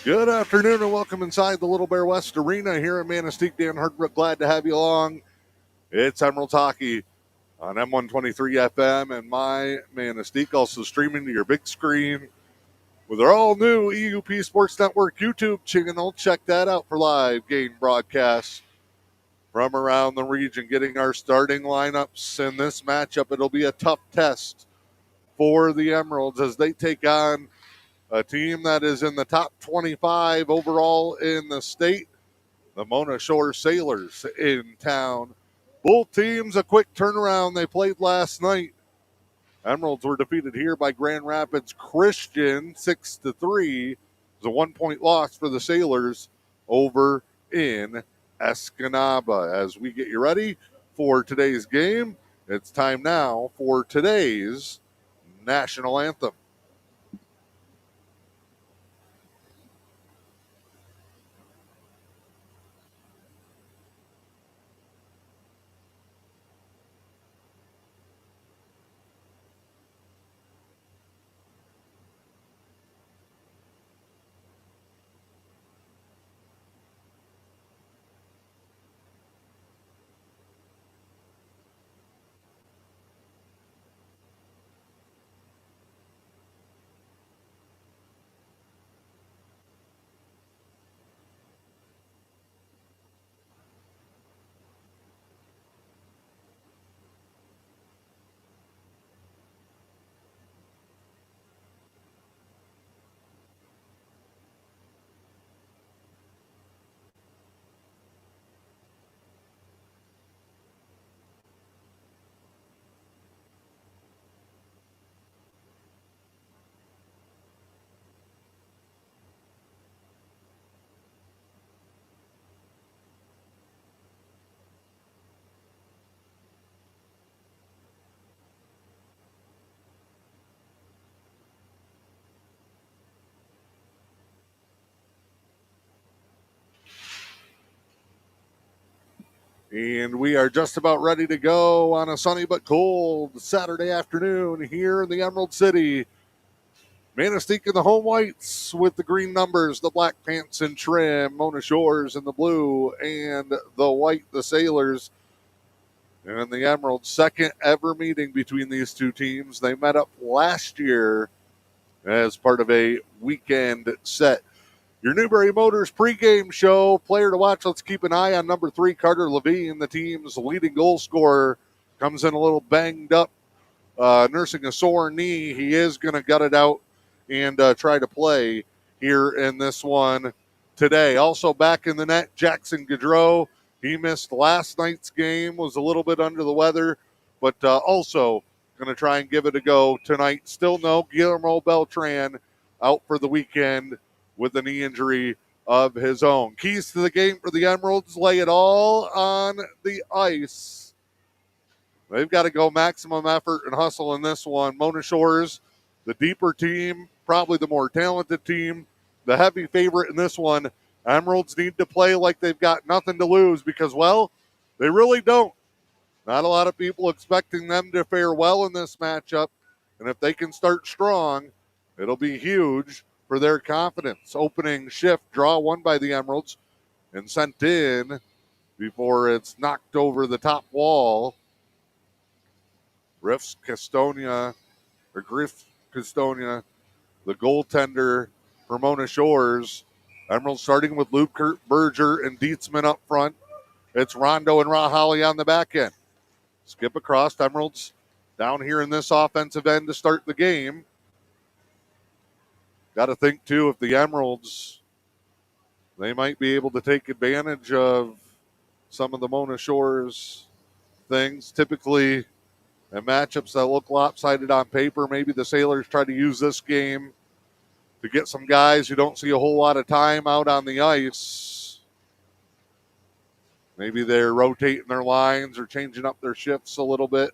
Good afternoon and welcome inside the Little Bear West Arena here in Manistique. Dan Hartbrook, glad to have you along. It's Emerald Hockey on M123 FM and my Manistique, also streaming to your big screen with our all new E.U.P Sports Network YouTube channel. Check that out for live game broadcasts from around the region. Getting our starting lineups in this matchup, it'll be a tough test for the Emeralds as they take on a team that is in the top 25 overall in the state, the Mona Shore Sailors in town. Both teams a quick turnaround. They played last night. Emeralds were defeated here by Grand Rapids Christian 6-3. It was a 1-point loss for the Sailors over in Escanaba. As we get you ready for today's game, it's time now for today's national anthem. And we are just about ready to go on a sunny but cold Saturday afternoon here in the Emerald City. Manistique in the home whites with the green numbers, the black pants and trim. Mona Shores in the blue and the white, the Sailors. And the Emeralds, second ever meeting between these two teams. They met up last year as part of a weekend set. Your Newberry Motors pregame show. Player to watch. Let's keep an eye on number 3, Carter Levine, the team's leading goal scorer. Comes in a little banged up, nursing a sore knee. He is going to gut it out and try to play here in this one today. Also back in the net, Jackson Gaudreau. He missed last night's game, was a little bit under the weather, but also going to try and give it a go tonight. Still no Guillermo Beltran out for the weekend with a knee injury of his own. Keys to the game for the Emeralds, lay it all on the ice. They've got to go maximum effort and hustle in this one. Mona Shores, the deeper team, probably the more talented team, the heavy favorite in this one. Emeralds need to play like they've got nothing to lose because, well, they really don't. Not a lot of people expecting them to fare well in this matchup. And if they can start strong, it'll be huge for their confidence. Opening shift, draw won by the Emeralds and sent in before it's knocked over the top wall. Griff Custonia, the goaltender for Mona Shores. Emeralds starting with Luke Berger and Dietzman up front. It's Rondo and Rahali on the back end. Skip across. Emeralds down here in this offensive end to start the game. Got to think, too, if the Emeralds, they might be able to take advantage of some of the Mona Shores things. Typically, in matchups that look lopsided on paper, maybe the Sailors try to use this game to get some guys who don't see a whole lot of time out on the ice. Maybe they're rotating their lines or changing up their shifts a little bit.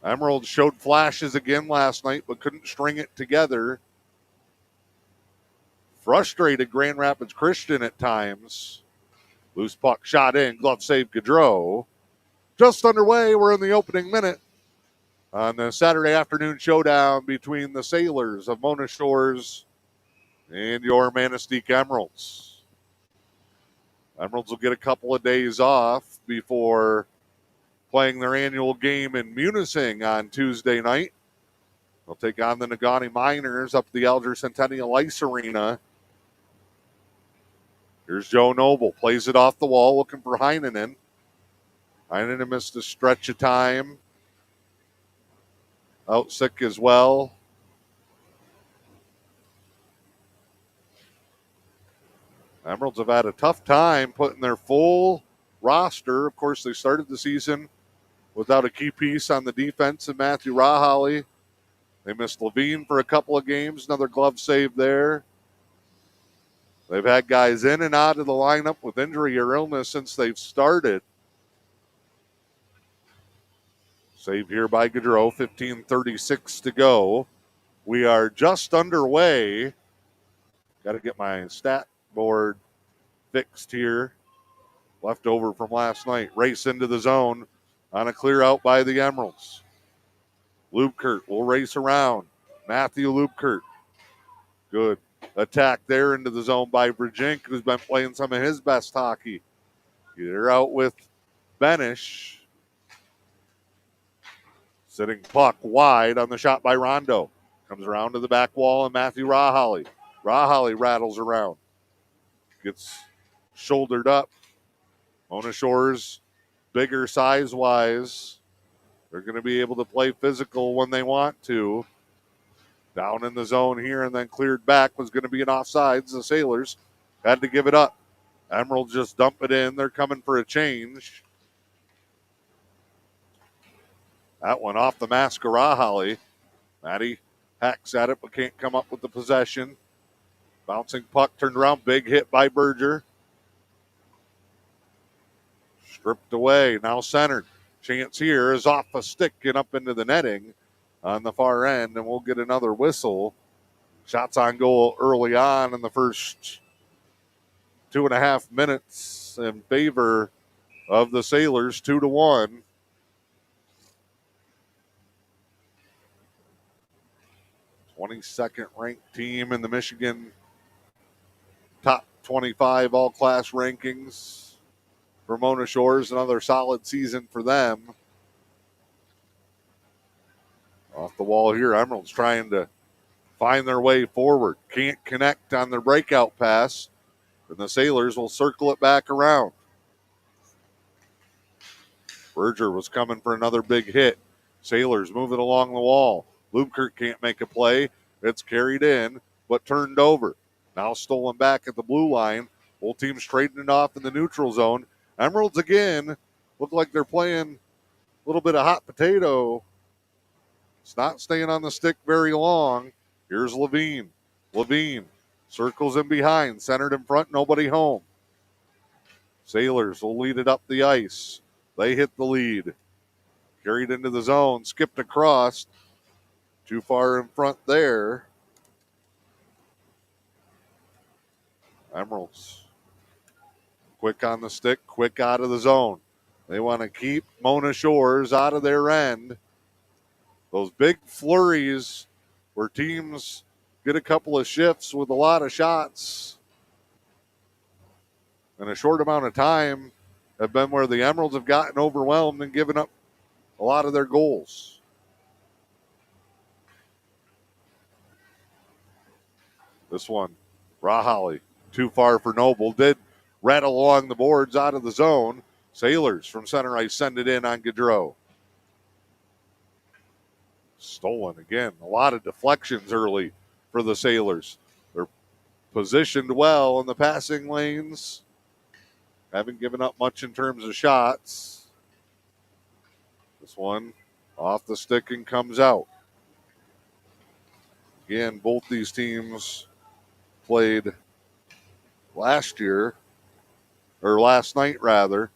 Emeralds showed flashes again last night, but couldn't string it together. Frustrated Grand Rapids Christian at times. Loose puck shot in, glove save Gaudreau. Just underway, we're in the opening minute on the Saturday afternoon showdown between the Sailors of Mona Shores and your Manistique Emeralds. Emeralds will get a couple of days off before playing their annual game in Munising on Tuesday night. They'll take on the Negaunee Miners up at the Alger Centennial Ice Arena. Here's Joe Noble. Plays it off the wall, looking for Heinonen. Heinonen missed a stretch of time. Out sick as well. Emeralds have had a tough time putting their full roster. Of course, they started the season without a key piece on the defense in Matthew Rahali. They missed Levine for a couple of games. Another glove save there. They've had guys in and out of the lineup with injury or illness since they've started. Save here by Gaudreau, 15:36 to go. We are just underway. Got to get my stat board fixed here. Left over from last night. Race into the zone on a clear out by the Emeralds. Lubkert will race around. Matthew Lubkert. Good attack there into the zone by Virgink, who's been playing some of his best hockey. They're out with Benish. Sitting puck wide on the shot by Rondo. Comes around to the back wall and Matthew Rahali. Rahali rattles around. Gets shouldered up. Mona Shores, bigger size-wise. They're going to be able to play physical when they want to. Down in the zone here and then cleared back was going to be an offsides. The Sailors had to give it up. Emerald just dump it in. They're coming for a change. That one off the mask of Rahali. Matty hacks at it but can't come up with the possession. Bouncing puck turned around. Big hit by Berger. Stripped away. Now centered. Chance here is off a stick and up into the netting on the far end, and we'll get another whistle. Shots on goal early on in the first 2.5 minutes in favor of the Sailors, 2-1. #22 ranked team in the Michigan top 25 all-class rankings for Mona Shores. Another solid season for them. Off the wall here, Emeralds trying to find their way forward. Can't connect on their breakout pass. And the Sailors will circle it back around. Berger was coming for another big hit. Sailors move it along the wall. Lubkert can't make a play. It's carried in, but turned over. Now stolen back at the blue line. Both teams trading it off in the neutral zone. Emeralds again look like they're playing a little bit of hot potato. It's not staying on the stick very long. Here's Levine. Levine circles in behind, centered in front, nobody home. Sailors will lead it up the ice. They hit the lead. Carried into the zone, skipped across. Too far in front there. Emeralds. Quick on the stick, quick out of the zone. They want to keep Mona Shores out of their end. Those big flurries where teams get a couple of shifts with a lot of shots in a short amount of time have been where the Emeralds have gotten overwhelmed and given up a lot of their goals. This one, Rahali, too far for Noble. Did rattle along the boards out of the zone. Sailors from center ice send it in on Gaudreau. Stolen again. A lot of deflections early for the Sailors. They're positioned well in the passing lanes. Haven't given up much in terms of shots. This one off the stick and comes out. Again, both these teams played last year, or last night rather.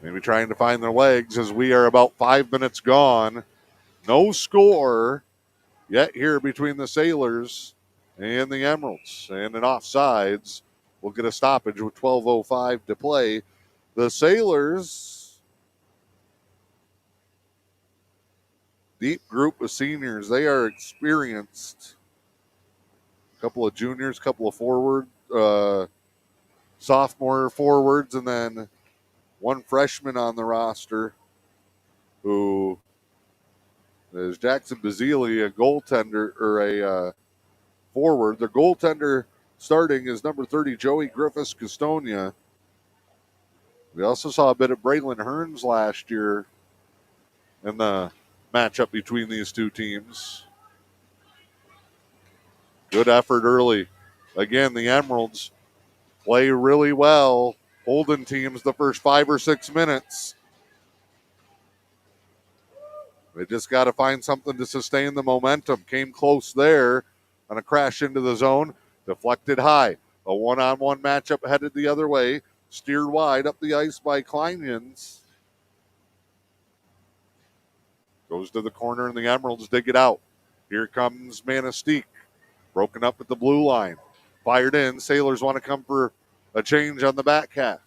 Maybe trying to find their legs as we are about 5 minutes gone. No score yet here between the Sailors and the Emeralds. And an offsides will get a stoppage with 12:05 to play. The Sailors deep group of seniors. They are experienced. A couple of juniors, couple of sophomore forwards, and then one freshman on the roster who is Jackson Bazili, a goaltender or a forward. The goaltender starting is number 30, Joey Griffiths Custonia. We also saw a bit of Braylon Hearns last year in the matchup between these two teams. Good effort early. Again, the Emeralds play really well, holding teams the first 5 or 6 minutes. They just got to find something to sustain the momentum. Came close there on a crash into the zone. Deflected high. A one-on-one matchup headed the other way. Steered wide up the ice by Kleinjans. Goes to the corner and the Emeralds dig it out. Here comes Manistique. Broken up at the blue line. Fired in. Sailors want to come for a change on the back half.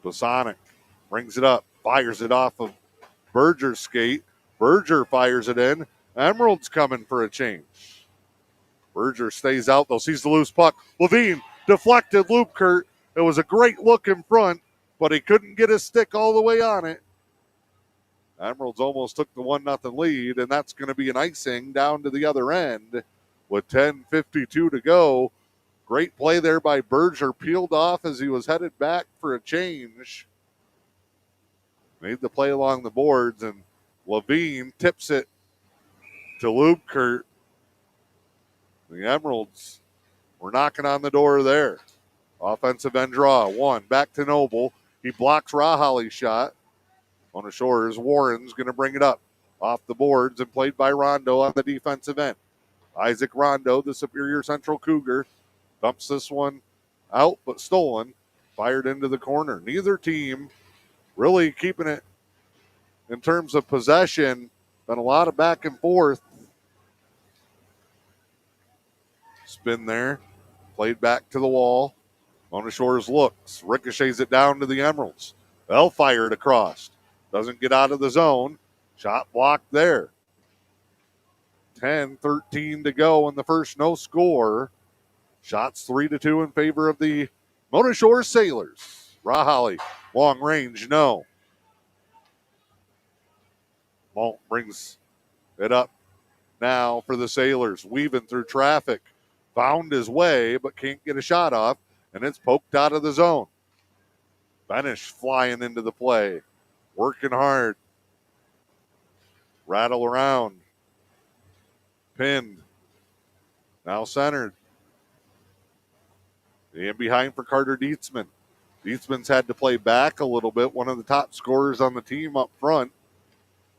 Bosonic brings it up. Fires it off of Berger's skate. Berger fires it in. Emerald's coming for a change. Berger stays out, though. Sees the loose puck. Levine deflected Lupkert. It was a great look in front, but he couldn't get his stick all the way on it. Emeralds almost took the 1-0 lead, and that's going to be an icing down to the other end with 10:52 to go. Great play there by Berger. Peeled off as he was headed back for a change. Made the play along the boards, and Levine tips it to Lubkert. The Emeralds were knocking on the door there. Offensive end draw. One. Back to Noble. He blocks Rahali's shot. On the shores, Warren's going to bring it up. Off the boards and played by Rondo on the defensive end. Isaac Rondo, the Superior Central Cougar, dumps this one out, but stolen. Fired into the corner. Neither team really keeping it in terms of possession. Been a lot of back and forth. Spin there. Played back to the wall. Mona Shores looks. Ricochets it down to the Emeralds. They'll fire it across. Doesn't get out of the zone. Shot blocked there. 10-13 to go in the first, no score. Shots 3-2 in favor of the Mona Shores Sailors. Rahali, long range, no. Malt brings it up now for the Sailors. Weaving through traffic. Found his way, but can't get a shot off, and it's poked out of the zone. Benish flying into the play. Working hard. Rattle around. Pinned. Now centered. And behind for Carter Dietzman. Dietzman's had to play back a little bit, one of the top scorers on the team up front,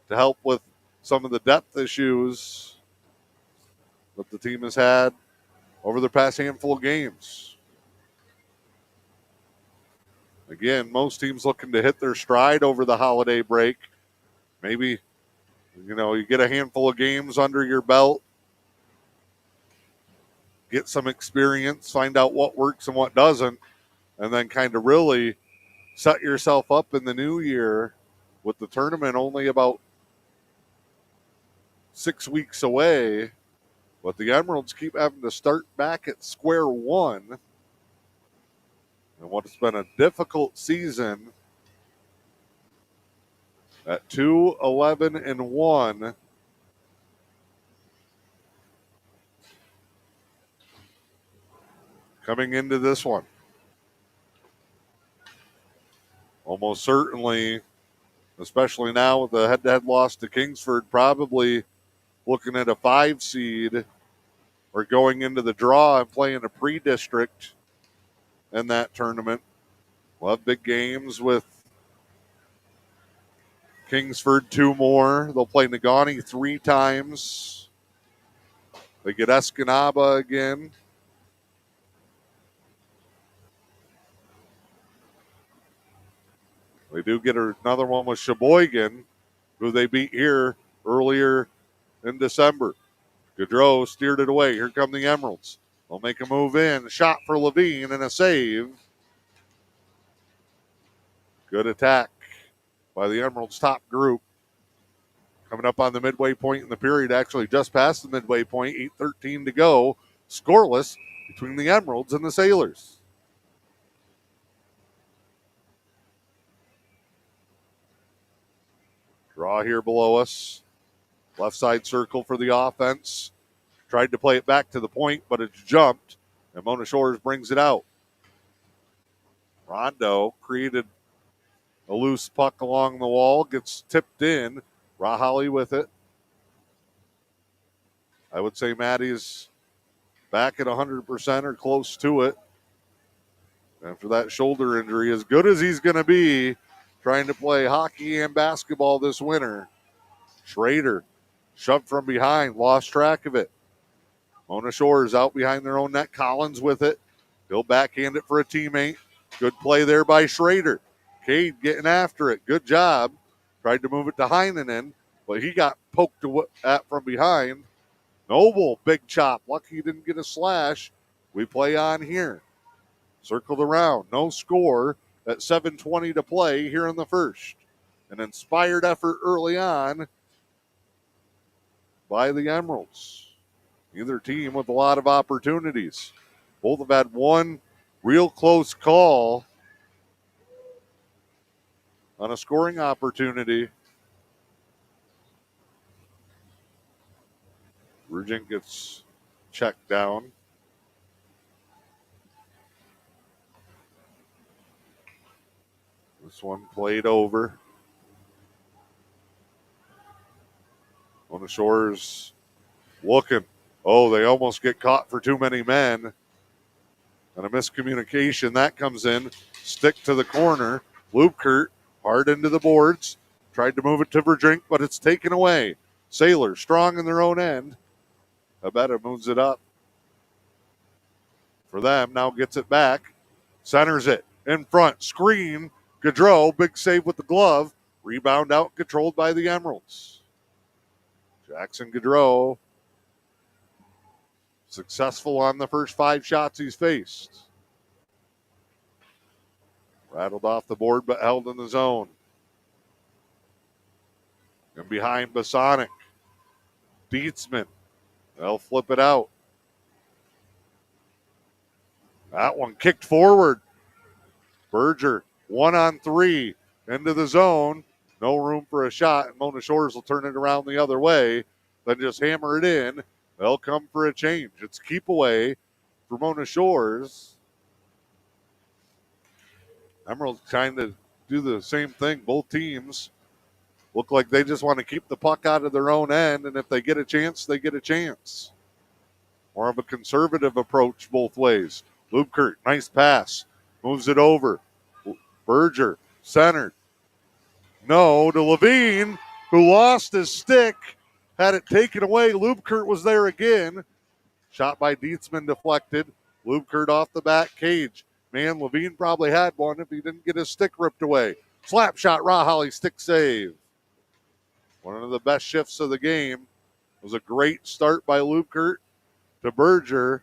to help with some of the depth issues that the team has had over the past handful of games. Again, most teams looking to hit their stride over the holiday break. Maybe, you get a handful of games under your belt, get some experience, find out what works and what doesn't, and then kind of really set yourself up in the new year with the tournament only about 6 weeks away. But the Emeralds keep having to start back at square one. And what's been a difficult season at 2-11-1. Coming into this one. Almost certainly, especially now with the head-to-head loss to Kingsford, probably looking at a 5 seed or going into the draw and playing a pre-district in that tournament. We'll have big games with Kingsford 2 more. They'll play Negaunee 3 times. They get Escanaba again. They do get another one with Sheboygan, who they beat here earlier in December. Gaudreau steered it away. Here come the Emeralds. They'll make a move in. Shot for Levine and a save. Good attack by the Emeralds' top group. Coming up on the midway point in the period, actually just past the midway point, 8:13 to go. Scoreless between the Emeralds and the Sailors. Draw here below us. Left side circle for the offense. Tried to play it back to the point, but it's jumped, and Mona Shores brings it out. Rondo created a loose puck along the wall, gets tipped in. Rahali with it. I would say Maddie's back at 100% or close to it. After that shoulder injury, as good as he's going to be trying to play hockey and basketball this winter. Schrader shoved from behind, lost track of it. Mona Shores out behind their own net. Collins with it. He'll backhand it for a teammate. Good play there by Schrader. Cade getting after it. Good job. Tried to move it to Heinonen, but he got poked at from behind. Noble, big chop. Lucky he didn't get a slash. We play on here. Circled around. No score at 7:20 to play here in the first. An inspired effort early on by the Emeralds. Either team with a lot of opportunities. Both have had one real close call on a scoring opportunity. Rugent gets checked down. This one played over. On the Shores looking. Oh, they almost get caught for too many men. And a miscommunication. That comes in. Stick to the corner. Lubkert hard into the boards. Tried to move it to Verdrink, but it's taken away. Sailors strong in their own end. Abetta moves it up for them. Now gets it back. Centers it in front. Screen. Gaudreau. Big save with the glove. Rebound out controlled by the Emeralds. Jackson Gaudreau successful on the first 5 shots he's faced. Rattled off the board but held in the zone. And behind Bosonic. Dietzman. They'll flip it out. That one kicked forward. Berger, 1-on-3 into the zone. No room for a shot, and Mona Shores will turn it around the other way. Then just hammer it in. They'll come for a change. It's keep away for Mona Shores. Emerald's trying to do the same thing. Both teams look like they just want to keep the puck out of their own end, and if they get a chance, they get a chance. More of a conservative approach both ways. Lubkert, nice pass. Moves it over. Berger, centered. No, to Levine, who lost his stick. Had it taken away. Lubkert was there again. Shot by Dietzman deflected. Lubkert off the back cage. Man, Levine probably had one if he didn't get his stick ripped away. Slap shot, Rahali, stick save. One of the best shifts of the game. It was a great start by Lubkert to Berger.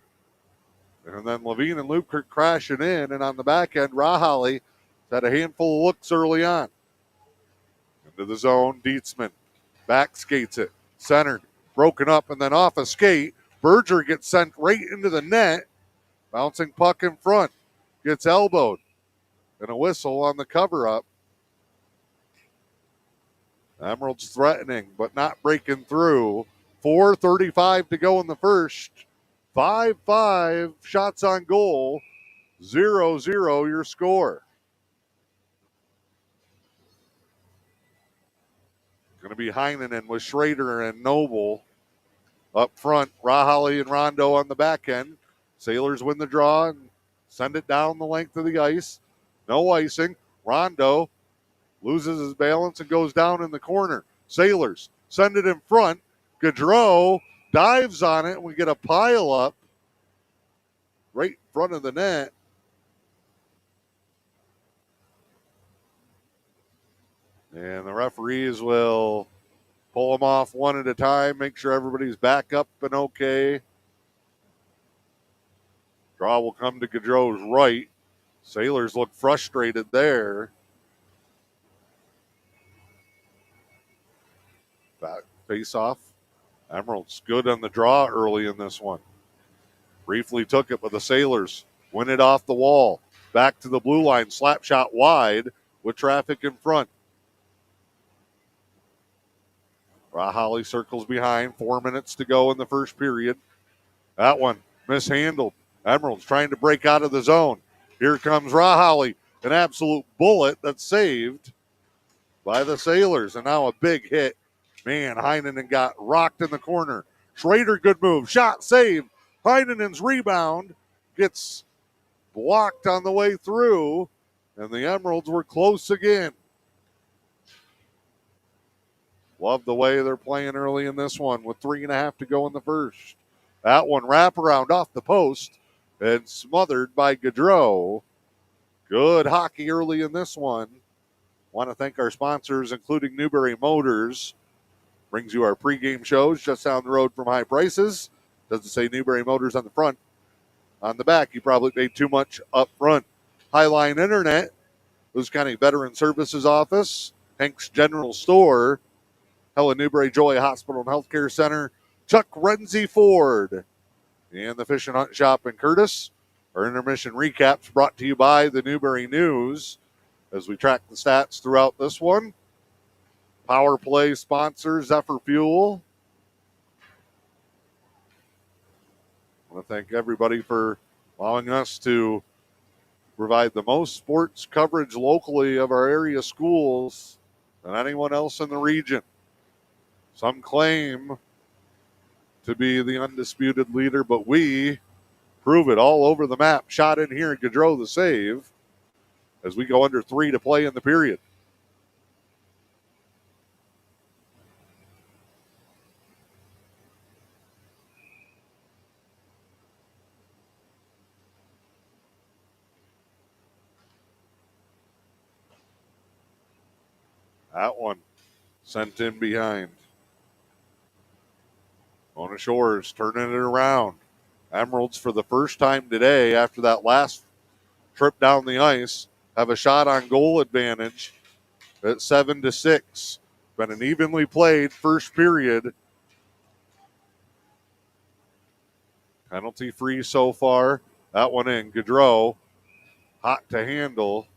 And then Levine and Lubkert crashing in. And on the back end, Rahali had a handful of looks early on. Into the zone, Dietzman. Back skates it. Centered. Broken up and then off a skate. Berger gets sent right into the net. Bouncing puck in front. Gets elbowed. And a whistle on the cover-up. Emeralds threatening, but not breaking through. 4:35 to go in the first. 5-5 shots on goal. 0-0 your score. Going to be Heinonen with Schrader and Noble. Up front, Rahali and Rondo on the back end. Sailors win the draw and send it down the length of the ice. No icing. Rondo loses his balance and goes down in the corner. Sailors send it in front. Gaudreau dives on it, and we get a pile up right in front of the net. And the referees will pull them off one at a time, make sure everybody's back up and okay. Draw will come to Gaudreau's right. Sailors look frustrated there. Face off. Emeralds good on the draw early in this one. Briefly took it, but the Sailors win it off the wall. Back to the blue line. Slap shot wide with traffic in front. Rahali circles behind. 4 minutes to go in the first period. That one mishandled. Emeralds trying to break out of the zone. Here comes Rahali. An absolute bullet that's saved by the Sailors. And now a big hit. Man, Heinenen got rocked in the corner. Schrader, good move. Shot saved. Heinenen's rebound gets blocked on the way through. And the Emeralds were close again. Love the way they're playing early in this one with 3.5 to go in the first. That one wraparound off the post and smothered by Gaudreau. Good hockey early in this one. Want to thank our sponsors, including Newberry Motors. Brings you our pregame shows just down the road from High Prices. Doesn't say Newberry Motors on the front. On the back, you probably paid too much up front. Highline Internet, Lewis County Veteran Services Office, Hank's General Store, Helen Newberry Joy Hospital and Healthcare Center, Chuck Renzi Ford, and the Fish and Hunt Shop in Curtis. Our intermission recaps brought to you by the Newberry News as we track the stats throughout this one. Power play sponsor, Zephyr Fuel. I want to thank everybody for allowing us to provide the most sports coverage locally of our area schools than anyone else in the region. Some claim to be the undisputed leader, but we prove it all over the map. Shot in here, and Gaudreau the save as we go under 3 to play in the period. That one sent in behind. Mona Shores turning it around. Emeralds for the first time today after that last trip down the ice have a shot on goal advantage at 7-6. Been an evenly played first period. Penalty free so far. That one in. Gaudreau hot to handle.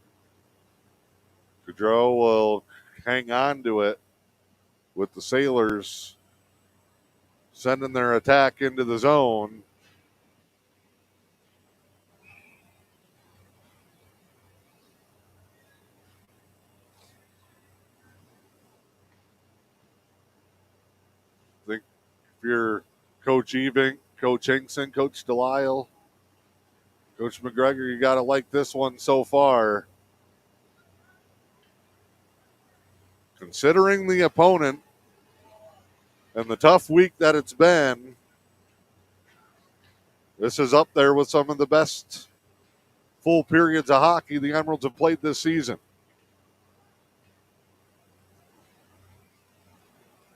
Gaudreau will hang on to it with the Sailors sending their attack into the zone. I think if you're Coach Evink, Coach Hinkson, Coach Delisle, Coach McGregor, you got to like this one so far. Considering the opponent and the tough week that it's been, this is up there with some of the best full periods of hockey the Emeralds have played this season.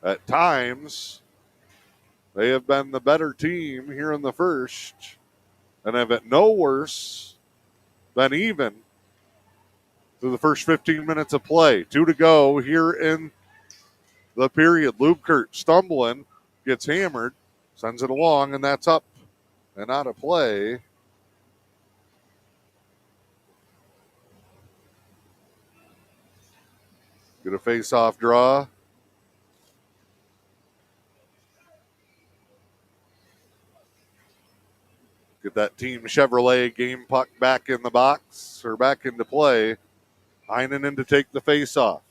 At times, they have been the better team here in the first and have at no worse been even through the first 15 minutes of play. 2 to go here in the period. Lubkert stumbling, gets hammered, sends it along, and that's up and out of play. Get a face-off draw. Get that Team Chevrolet game puck back in the box or back into play. Heinenen to take the face-off.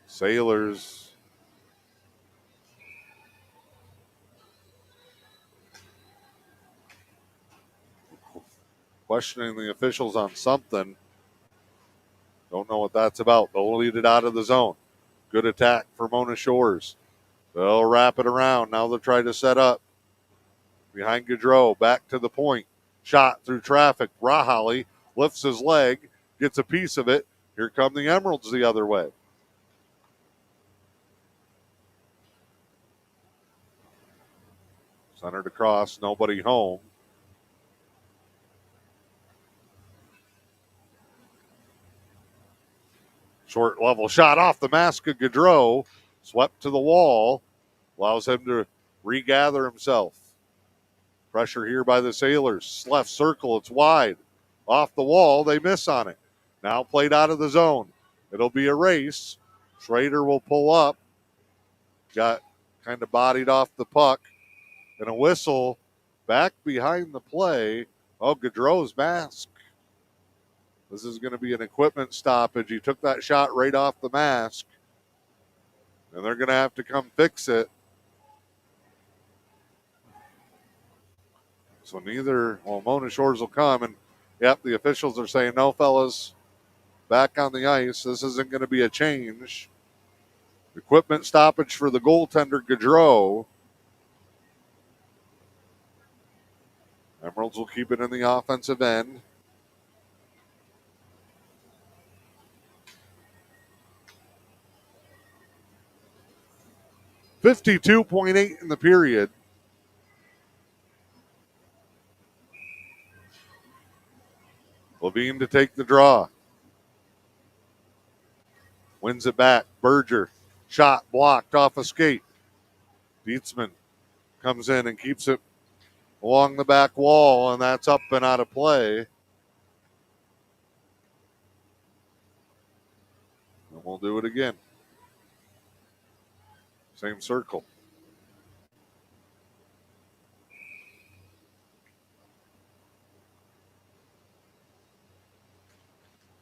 Sailors questioning the officials on something. Don't know what that's about. They'll lead it out of the zone. Good attack for Mona Shores. They'll wrap it around. Now they'll try to set up. Behind Gaudreau, back to the point. Shot through traffic. Rahali lifts his leg, gets a piece of it. Here come the Emeralds the other way. Centered across, nobody home. Short level shot off the mask of Gaudreau. Swept to the wall. Allows him to regather himself. Pressure here by the Sailors. Left circle. It's wide. Off the wall. They miss on it. Now played out of the zone. It'll be a race. Schrader will pull up. Got kind of bodied off the puck. And a whistle back behind the play. Oh, Gaudreau's mask. This is going to be an equipment stoppage. He took that shot right off the mask. And they're going to have to come fix it. So Mona Shores will come. And, yep, the officials are saying, no, fellas, back on the ice. This isn't going to be a change. Equipment stoppage for the goaltender, Gaudreau. Emeralds will keep it in the offensive end. .58 in the period. Levine to take the draw. Wins it back. Berger. Shot blocked off a skate. Dietzman comes in and keeps it along the back wall, and that's up and out of play. And we'll do it again. Same circle.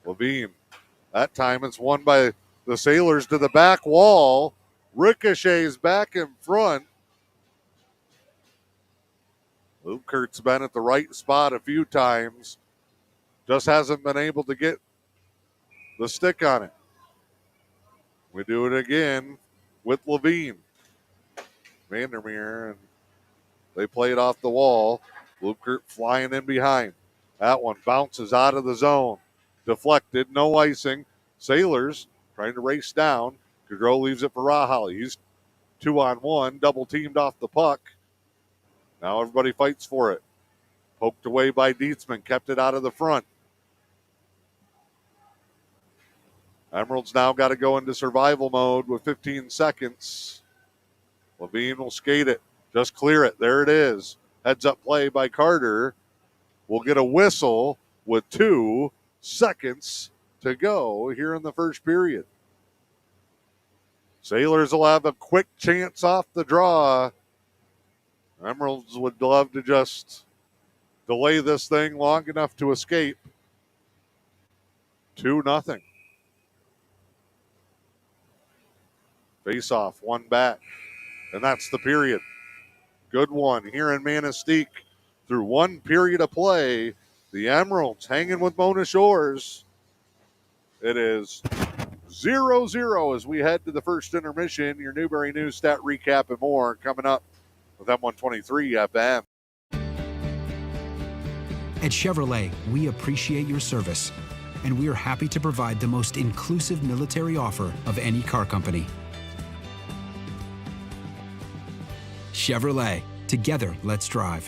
Levine. That time it's won by the Sailors to the back wall. Ricochets back in front. Luke Kurt's been at the right spot a few times. Just hasn't been able to get the stick on it. We do it again with Levine. Vandermeer, and they play it off the wall. Luke Kurt flying in behind. That one bounces out of the zone. Deflected, no icing. Sailors trying to race down. Gaudreau leaves it for Rahali. He's 2-on-1, double teamed off the puck. Now everybody fights for it. Poked away by Dietzman, kept it out of the front. Emeralds now got to go into survival mode with 15 seconds. Levine will skate it, just clear it. There it is. Heads up play by Carter. We'll get a whistle with 2 seconds to go here in the first period. Sailors will have a quick chance off the draw. Emeralds would love to just delay this thing long enough to escape. 2-0. Face off, one back. And that's the period. Good one here in Manistique. Through one period of play, the Emeralds hanging with Mona Shores. It is 0-0 as we head to the first intermission. Your Newberry News stat recap and more coming up with M123 FM. At Chevrolet, we appreciate your service, and we are happy to provide the most inclusive military offer of any car company. Chevrolet, together, let's drive.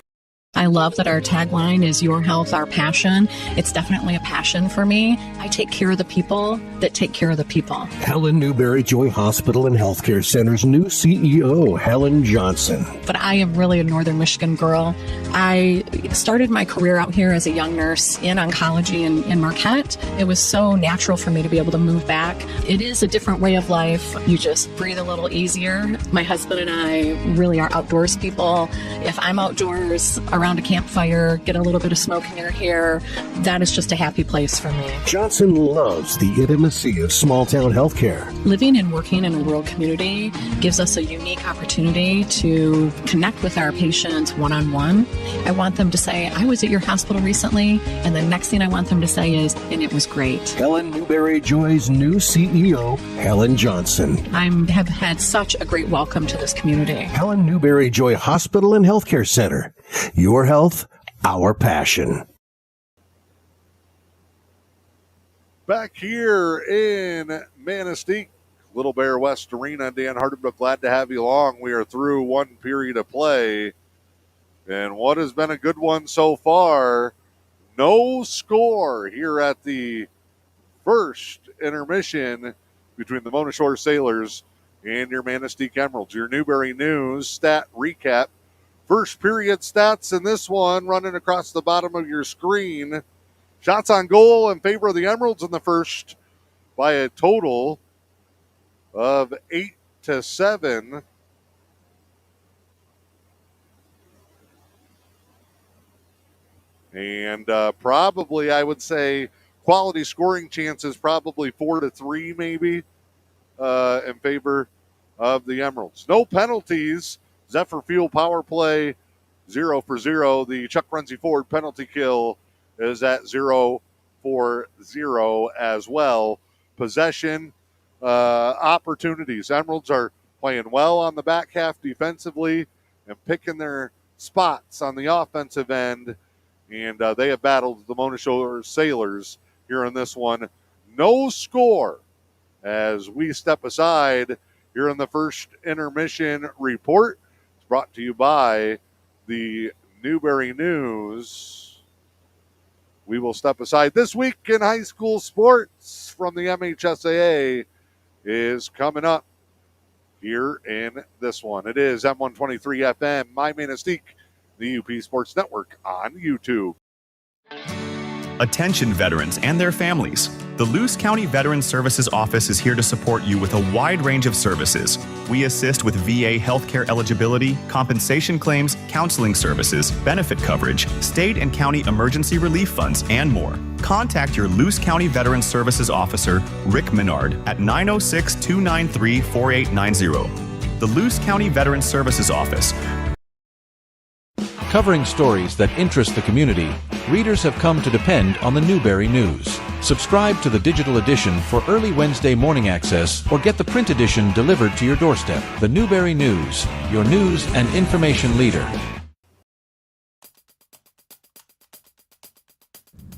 I love that our tagline is your health, our passion. It's definitely a passion for me. I take care of the people that take care of the people. Helen Newberry Joy Hospital and Healthcare Center's new CEO, Helen Johnson. But I am really a Northern Michigan girl. I started my career out here as a young nurse in oncology in Marquette. It was so natural for me to be able to move back. It is a different way of life. You just breathe a little easier. My husband and I really are outdoors people. If I'm outdoors around a campfire, get a little bit of smoke in your hair, that is just a happy place for me. Johnson loves the intimacy of small town healthcare. Living and working in a rural community gives us a unique opportunity to connect with our patients one-on-one. I want them to say, I was at your hospital recently, and the next thing I want them to say is, and it was great. Helen Newberry Joy's new CEO, Helen Johnson. I have had such a great welcome to this community. Helen Newberry Joy Hospital and Healthcare Center. Your health, our passion. Back here in Manistique, Little Bear West Arena. Dan Hardenbrook, glad to have you along. We are through one period of play. And what has been a good one so far, no score here at the first intermission between the Mona Shore Sailors and your Manistique Emeralds. Your Newberry News stat recap. First period stats in this one running across the bottom of your screen. Shots on goal in favor of the Emeralds in the first by a total of 8-7. And probably, I would say, quality scoring chances probably 4-3 maybe in favor of the Emeralds. No penalties. Zephyr Fuel power play 0 for 0. The Chuck Renzi Ford penalty kill is at 0 for 0 as well. Possession opportunities. Emeralds are playing well on the back half defensively and picking their spots on the offensive end. And they have battled the Mona Shore Sailors here in this one. No score as we step aside here in the first intermission report. It's brought to you by the Newberry News. We will step aside. This week in high school sports from the MHSAA is coming up here in this one. It is M123 FM, My Manistique, the E.U.P Sports Network on YouTube. Attention veterans and their families. The Luce County Veterans Services Office is here to support you with a wide range of services. We assist with VA healthcare eligibility, compensation claims, counseling services, benefit coverage, state and county emergency relief funds, and more. Contact your Luce County Veterans Services Officer, Rick Menard, at 906-293-4890. The Luce County Veterans Services Office. Covering stories that interest the community, readers have come to depend on the Newberry News. Subscribe to the digital edition for early Wednesday morning access or get the print edition delivered to your doorstep. The Newberry News, your news and information leader.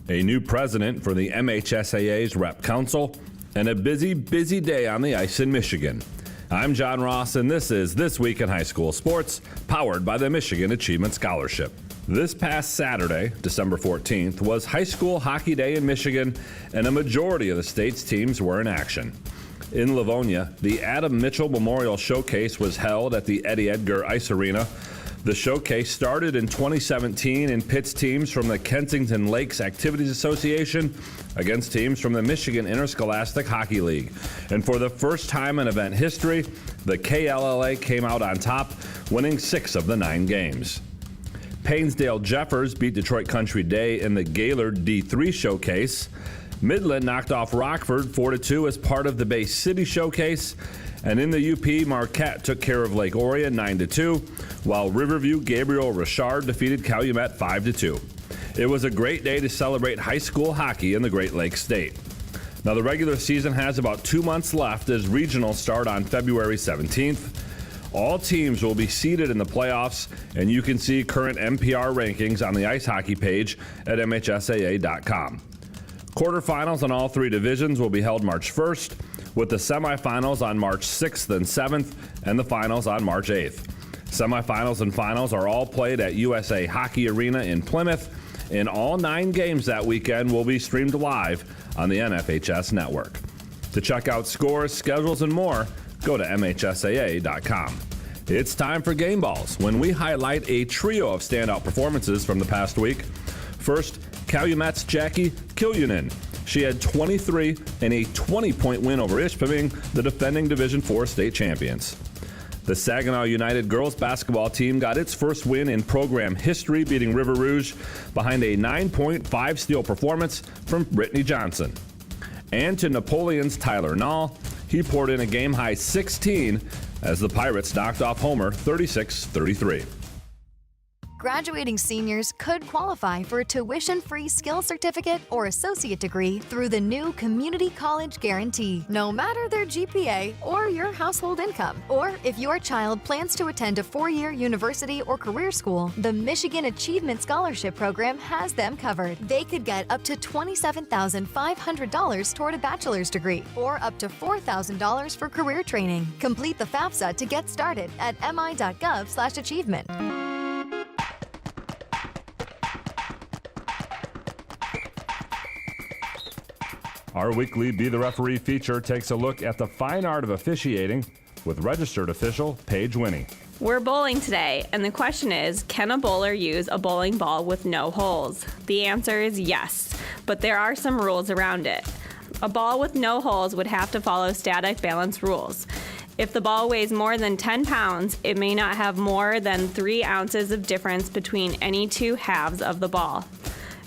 A new president for the MHSAA's Rep Council and a busy day on the ice in Michigan. I'm John Ross, and this is This Week in High School Sports, powered by the Michigan Achievement Scholarship. This past Saturday, December 14th, was High School Hockey Day in Michigan, and a majority of the state's teams were in action. In Livonia, the Adam Mitchell Memorial Showcase was held at the Eddie Edgar Ice Arena. The showcase started in 2017 and pits teams from the Kensington Lakes Activities Association against teams from the Michigan Interscholastic Hockey League. And for the first time in event history, the KLLA came out on top, winning 6 of the 9 games. Painesdale Jeffers beat Detroit Country Day in the Gaylord D3 Showcase. Midland knocked off Rockford 4-2 as part of the Bay City Showcase. And in the U.P., Marquette took care of Lake Orion 9-2, while Riverview Gabriel Richard defeated Calumet 5-2. It was a great day to celebrate high school hockey in the Great Lakes State. Now, the regular season has about 2 months left as regionals start on February 17th. All teams will be seeded in the playoffs, and you can see current MPR rankings on the ice hockey page at MHSAA.com. Quarterfinals in all 3 divisions will be held March 1st, with the semifinals on March 6th and 7th, and the finals on March 8th. Semifinals and finals are all played at USA Hockey Arena in Plymouth, and all 9 games that weekend will be streamed live on the NFHS network. To check out scores, schedules, and more, go to MHSAA.com. It's time for Game Balls, when we highlight a trio of standout performances from the past week. First, Calumet's Jackie Kiljunen. She had 23 and a 20-point win over Ishpeming, the defending Division IV state champions. The Saginaw United girls basketball team got its first win in program history, beating River Rouge behind a 9-point 5-steal performance from Brittany Johnson. And to Napoleon's Tyler Nall, he poured in a game-high 16 as the Pirates knocked off Homer 36-33. Graduating seniors could qualify for a tuition-free skill certificate or associate degree through the new Community College Guarantee, no matter their GPA or your household income. Or if your child plans to attend a 4-year university or career school, the Michigan Achievement Scholarship Program has them covered. They could get up to $27,500 toward a bachelor's degree or up to $4,000 for career training. Complete the FAFSA to get started at mi.gov/achievement. Our weekly Be the Referee feature takes a look at the fine art of officiating with registered official Paige Winnie. We're bowling today, and the question is, can a bowler use a bowling ball with no holes? The answer is yes, but there are some rules around it. A ball with no holes would have to follow static balance rules. If the ball weighs more than 10 pounds, it may not have more than 3 ounces of difference between any two halves of the ball.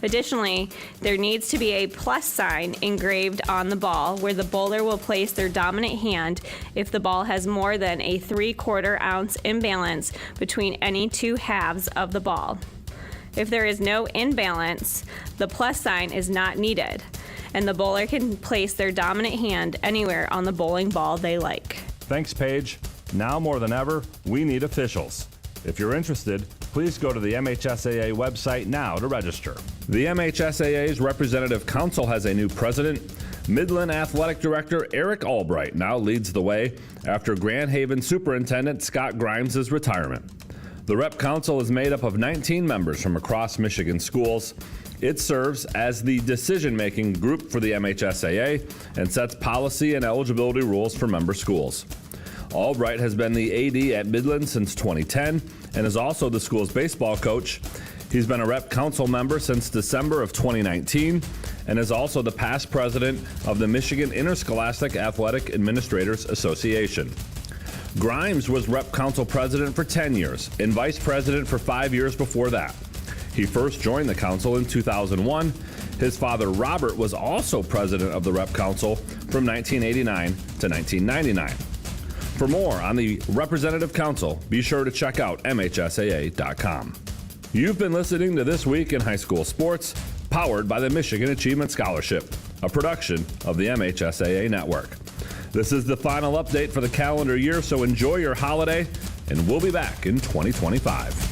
Additionally, there needs to be a plus sign engraved on the ball where the bowler will place their dominant hand if the ball has more than a 3/4 ounce imbalance between any two halves of the ball. If there is no imbalance, the plus sign is not needed, and the bowler can place their dominant hand anywhere on the bowling ball they like. Thanks, Paige. Now more than ever, we need officials. If you're interested, please go to the MHSAA website now to register. The MHSAA's Representative Council has a new president. Midland Athletic Director Eric Albright now leads the way after Grand Haven Superintendent Scott Grimes' retirement. The Rep Council is made up of 19 members from across Michigan schools. It serves as the decision-making group for the MHSAA and sets policy and eligibility rules for member schools. Albright has been the AD at Midland since 2010 and is also the school's baseball coach. He's been a Rep Council member since December of 2019 and is also the past president of the Michigan Interscholastic Athletic Administrators Association. Grimes was Rep Council president for 10 years and vice president for 5 years before that. He first joined the council in 2001. His father, Robert, was also president of the Rep Council from 1989 to 1999. For more on the Representative Council, be sure to check out MHSAA.com. You've been listening to This Week in High School Sports, powered by the Michigan Achievement Scholarship, a production of the MHSAA Network. This is the final update for the calendar year, so enjoy your holiday, and we'll be back in 2025.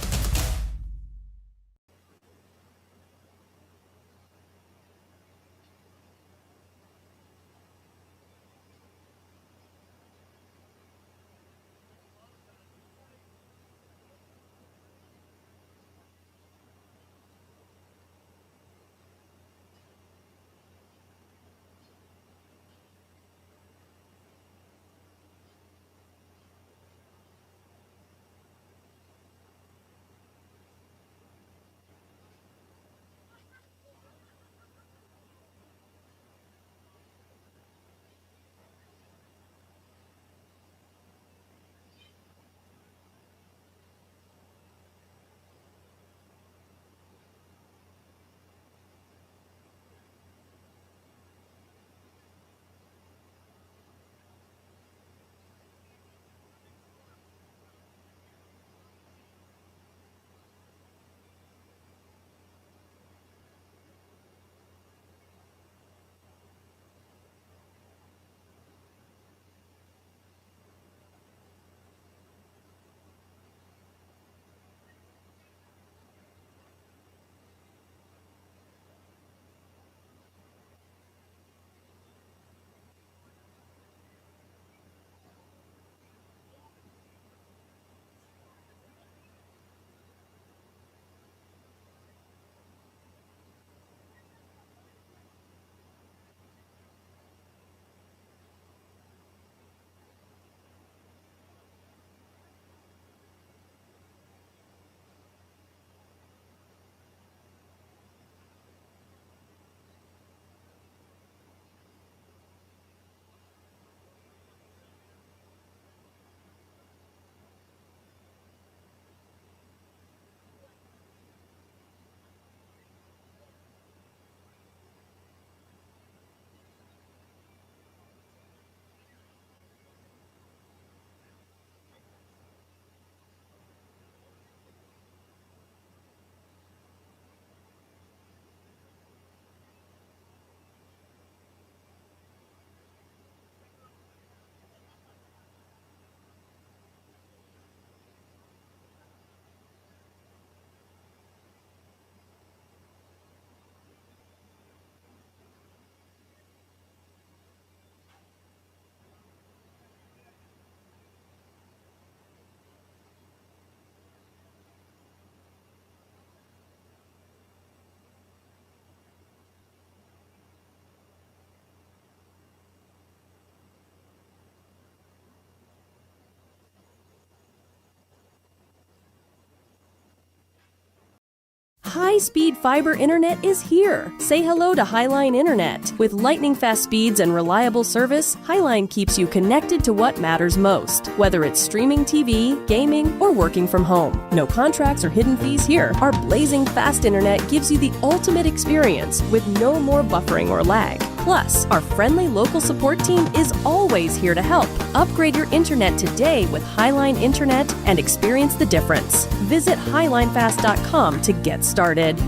high-speed fiber internet is here. Say hello to Highline Internet. With lightning-fast speeds and reliable service, Highline keeps you connected to what matters most, whether it's streaming TV, gaming, or working from home. No contracts or hidden fees here. Our blazing fast internet gives you the ultimate experience with no more buffering or lag. Plus, our friendly local support team is always here to help. Upgrade your internet today with Highline Internet and experience the difference. Visit highlinefast.com to get started.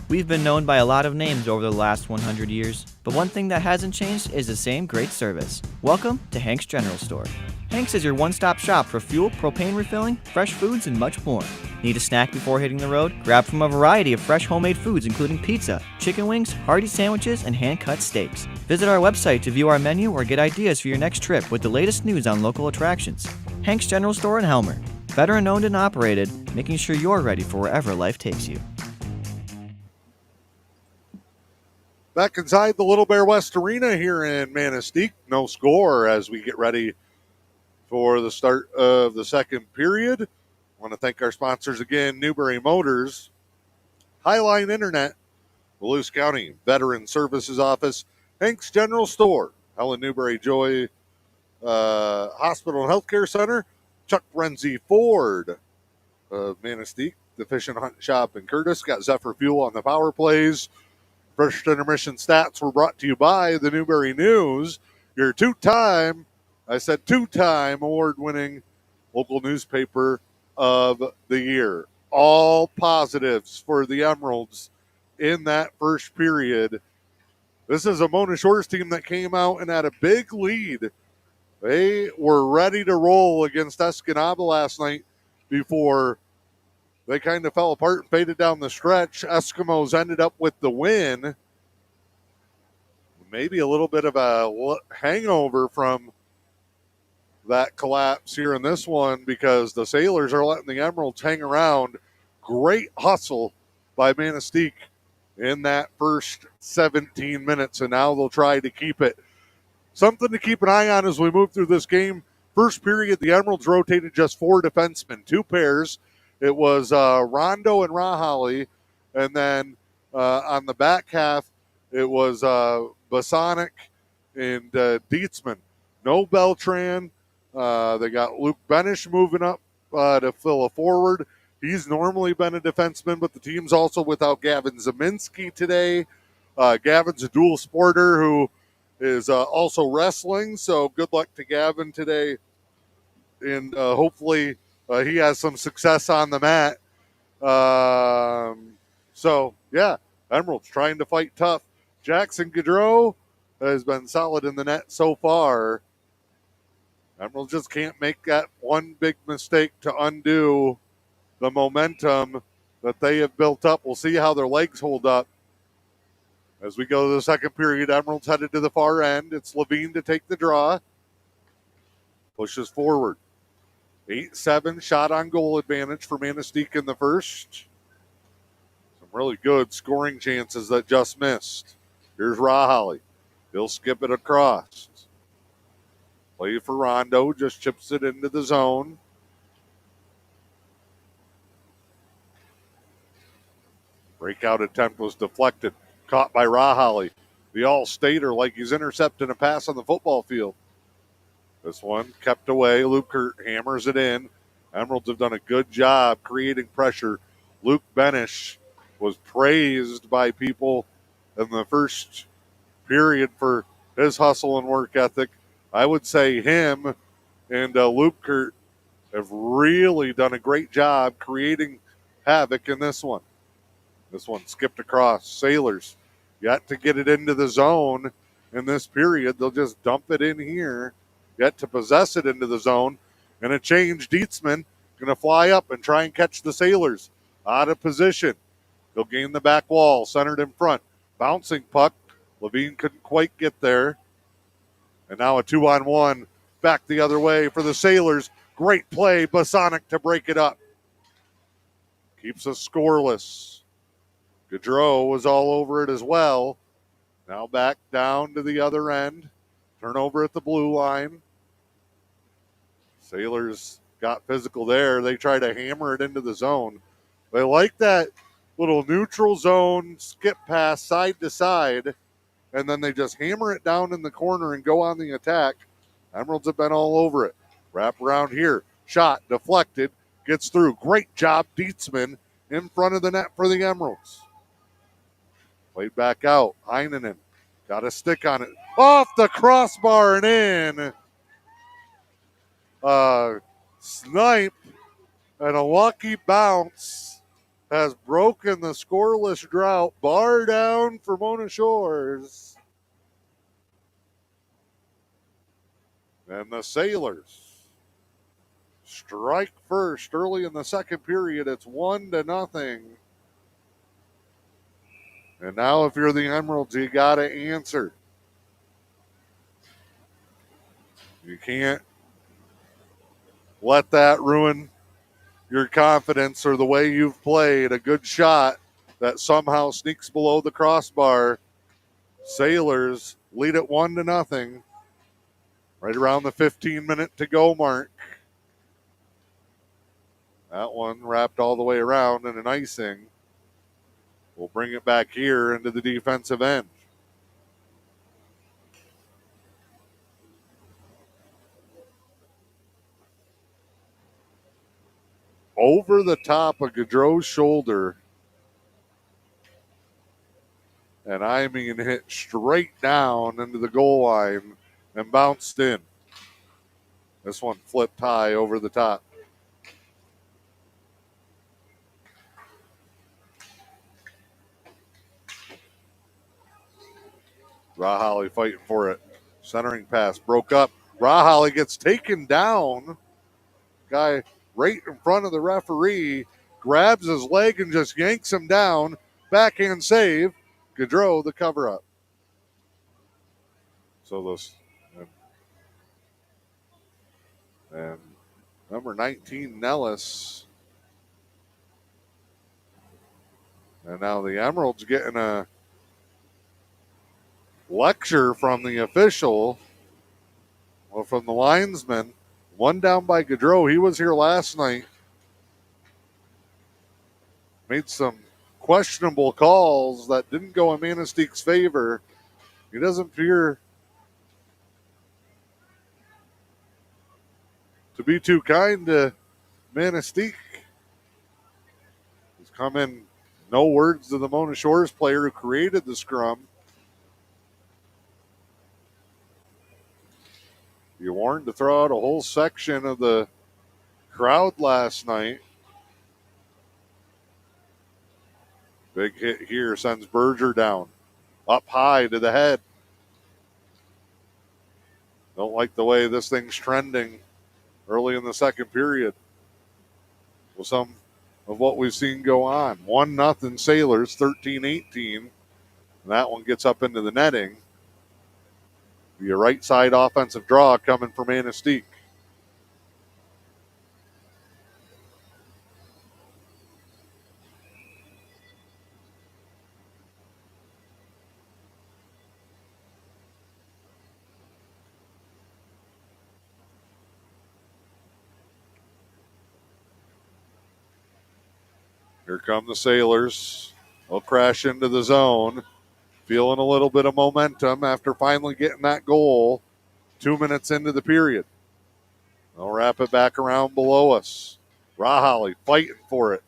We've been known by a lot of names over the last 100 years, but one thing that hasn't changed is the same great service. Welcome to Hank's General Store. Hank's is your one-stop shop for fuel, propane refilling, fresh foods, and much more. Need a snack before hitting the road? Grab from a variety of fresh homemade foods including pizza, chicken wings, hearty sandwiches, and hand-cut steaks. Visit our website to view our menu or get ideas for your next trip with the latest news on local attractions. Hank's General Store in Helmer. Veteran owned and operated, making sure you're ready for wherever life takes you. Back inside the Little Bear West Arena here in Manistique. No score as we get ready for the start of the second period. I want to thank our sponsors again, Newberry Motors, Highline Internet, the Luce County Veteran Services Office, Hank's General Store, Helen Newberry Joy Hospital and Healthcare Center, Chuck Renzi Ford of Manistique, the Fish and Hunt Shop in Curtis, got Zephyr Fuel on the power plays. First intermission stats were brought to you by the Newberry News, your two-time award-winning local newspaper of the year. All positives for the Emeralds in that first period. This is a Mona Shores team that came out and had a big lead. They were ready to roll against Escanaba last night before they kind of fell apart and faded down the stretch. Eskimos ended up with the win. Maybe a little bit of a hangover from that collapse here in this one because the Sailors are letting the Emeralds hang around. Great hustle by Manistique in that first 17 minutes, and now they'll try to keep it. Something to keep an eye on as we move through this game. First period, the Emeralds rotated just 4 defensemen, 2 pairs. It was Rondo and Rahali, and then on the back half, it was Bosonic and Dietzman. No Beltran. They got Luke Benish moving up to fill a forward. He's normally been a defenseman, but the team's also without Gavin Zeminski today. Gavin's a dual sporter who is also wrestling, so good luck to Gavin today. And hopefully he has some success on the mat. Emeralds trying to fight tough. Jackson Gaudreau has been solid in the net so far. Emeralds just can't make that one big mistake to undo the momentum that they have built up. We'll see how their legs hold up. As we go to the second period, Emeralds headed to the far end. It's Levine to take the draw. Pushes forward. 8-7 shot on goal advantage for Manistique in the first. Some really good scoring chances that just missed. Here's Rahali. He'll skip it across. Play for Rondo, just chips it into the zone. Breakout attempt was deflected. Caught by Rahali. The All-Stater like he's intercepting a pass on the football field. This one kept away. Luke hammers it in. Emeralds have done a good job creating pressure. Luke Benish was praised by people in the first period for his hustle and work ethic. I would say him and Luke Kurt have really done a great job creating havoc in this one. This one skipped across. Sailors yet to get it into the zone in this period. They'll just dump it in here. Yet to possess it into the zone. And a change. Dietzman going to fly up and try and catch the Sailors. Out of position. He'll gain the back wall. Centered in front. Bouncing puck. Levine couldn't quite get there. And now a 2-on-1 back the other way for the Sailors. Great play. Bosonic to break it up. Keeps us scoreless. Gaudreau was all over it as well. Now back down to the other end. Turnover at the blue line. Sailors got physical there. They try to hammer it into the zone. They like that little neutral zone skip pass side to side, and then they just hammer it down in the corner and go on the attack. Emeralds have been all over it. Wrap around here. Shot deflected. Gets through. Great job, Dietzman, in front of the net for the Emeralds. Played back out. Heinonen got a stick on it. Off the crossbar and in. Snipe and a lucky bounce has broken the scoreless drought. Bar down for Mona Shores. And the Sailors strike first early in the second period. It's 1-0. And now if you're the Emeralds, you got to answer. You can't let that ruin your confidence or the way you've played. A good shot that somehow sneaks below the crossbar. Sailors lead it 1-0. Right around the 15-minute to go mark. That one wrapped all the way around in an icing. We'll bring it back here into the defensive end. Over the top of Gaudreau's shoulder. And I mean hit straight down into the goal line and bounced in. This one flipped high over the top. Raholly fighting for it. Centering pass broke up. Raholly gets taken down. Guy right in front of the referee grabs his leg and just yanks him down. Backhand save. Gaudreau the cover up. So this and number 19 Nellis. And now the Emeralds getting a lecture from the official, well, from the linesman. One down by Gaudreau. He was here last night. Made some questionable calls that didn't go in Manistique's favor. He doesn't appear to be too kind to Manistique. He's come in, no words to the Mona Shores player who created the scrum. He warned to throw out a whole section of the crowd last night. Big hit here sends Berger down. Up high to the head. Don't like the way this thing's trending early in the second period with some of what we've seen go on. 1-0 Sailors, 13-18. And that one gets up into the netting. Be a right side offensive draw coming from Manistique. Here come the Sailors. They'll crash into the zone. Feeling a little bit of momentum after finally getting that goal 2 minutes into the period. They'll wrap it back around below us. Raholly fighting for it.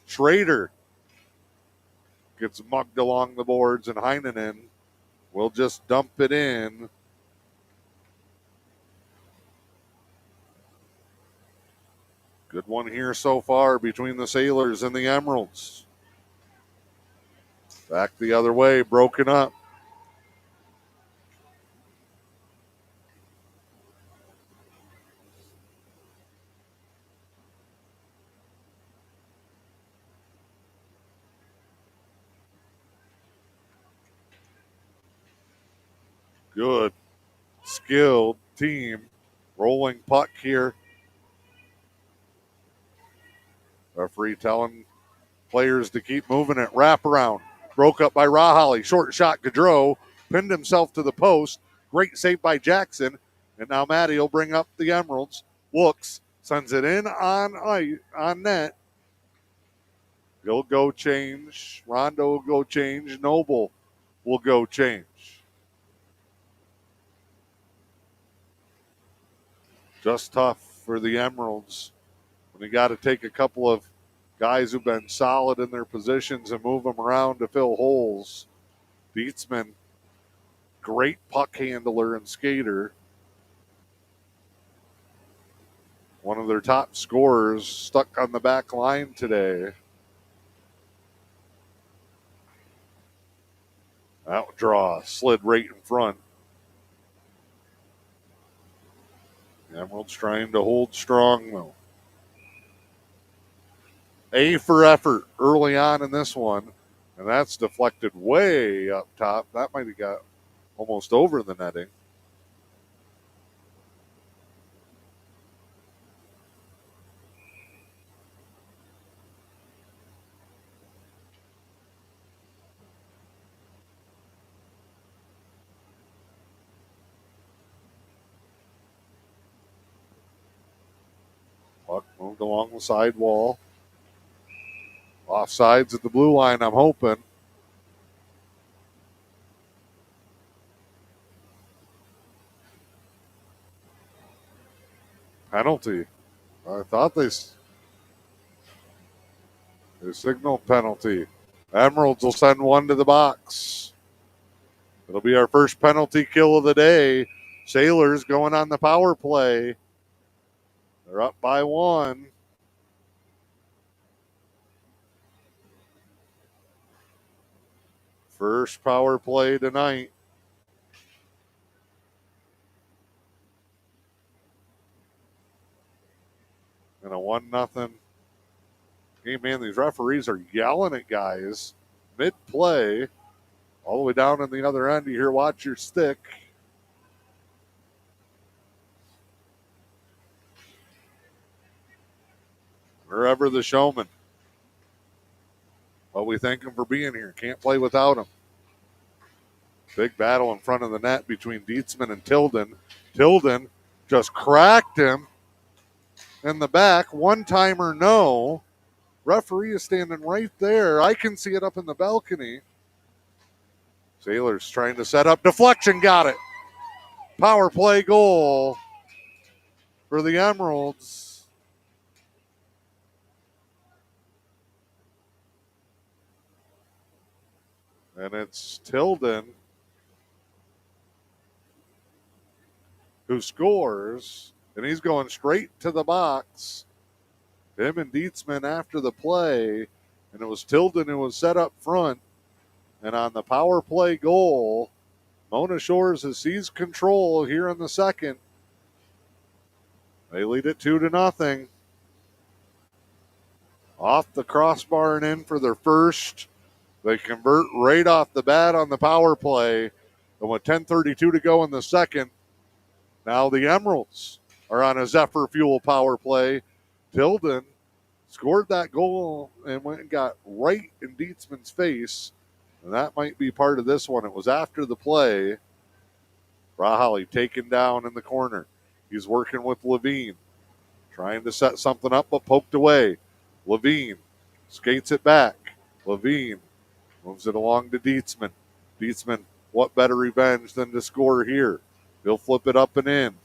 Schrader gets mugged along the boards, and Heinonen will just dump it in. Good one here so far between the Sailors and the Emeralds. Back the other way, broken up. Good, skilled team. Rolling puck here. Referee telling players to keep moving it. Wrap around. Broke up by Raholly. Short shot, Gaudreau. Pinned himself to the post. Great save by Jackson. And now Maddie will bring up the Emeralds. Looks. Sends it in on net. He'll go change. Rondo will go change. Noble will go change. Just tough for the Emeralds when you got to take a couple of guys who've been solid in their positions and move them around to fill holes. Dietzman, great puck handler and skater. One of their top scorers, stuck on the back line today. Outdraw, slid right in front. The Emeralds trying to hold strong, though. A for effort early on in this one, and that's deflected way up top. That might have got almost over the netting. Puck moved along the side wall. Offsides at the blue line, I'm hoping. Penalty. I thought they signaled penalty. Emeralds will send one to the box. It'll be our first penalty kill of the day. Sailors going on the power play. They're up by one. First power play tonight. And a 1-0 game. Man, these referees are yelling at guys mid-play. All the way down in the other end, you hear, watch your stick. Wherever the showman. Well, we thank him for being here. Can't play without him. Big battle in front of the net between Dietzman and Tilden. Tilden just cracked him in the back. One-timer, no. Referee is standing right there. I can see it up in the balcony. Sailors trying to set up. Deflection, got it. Power play goal for the Emeralds. And it's Tilden who scores, and he's going straight to the box. Him and Dietzman after the play, and it was Tilden who was set up front. And on the power play goal, Mona Shores has seized control here in the second. They lead it 2-0. Off the crossbar and in for their first. They convert right off the bat on the power play. And with 10:32 to go in the second, now the Emeralds are on a Zephyr Fuel power play. Tilden scored that goal and went and got right in Dietzman's face. And that might be part of this one. It was after the play. Rahali taken down in the corner. He's working with Levine. Trying to set something up, but poked away. Levine skates it back. Levine moves it along to Dietzman. Dietzman, what better revenge than to score here? He'll flip it up and in.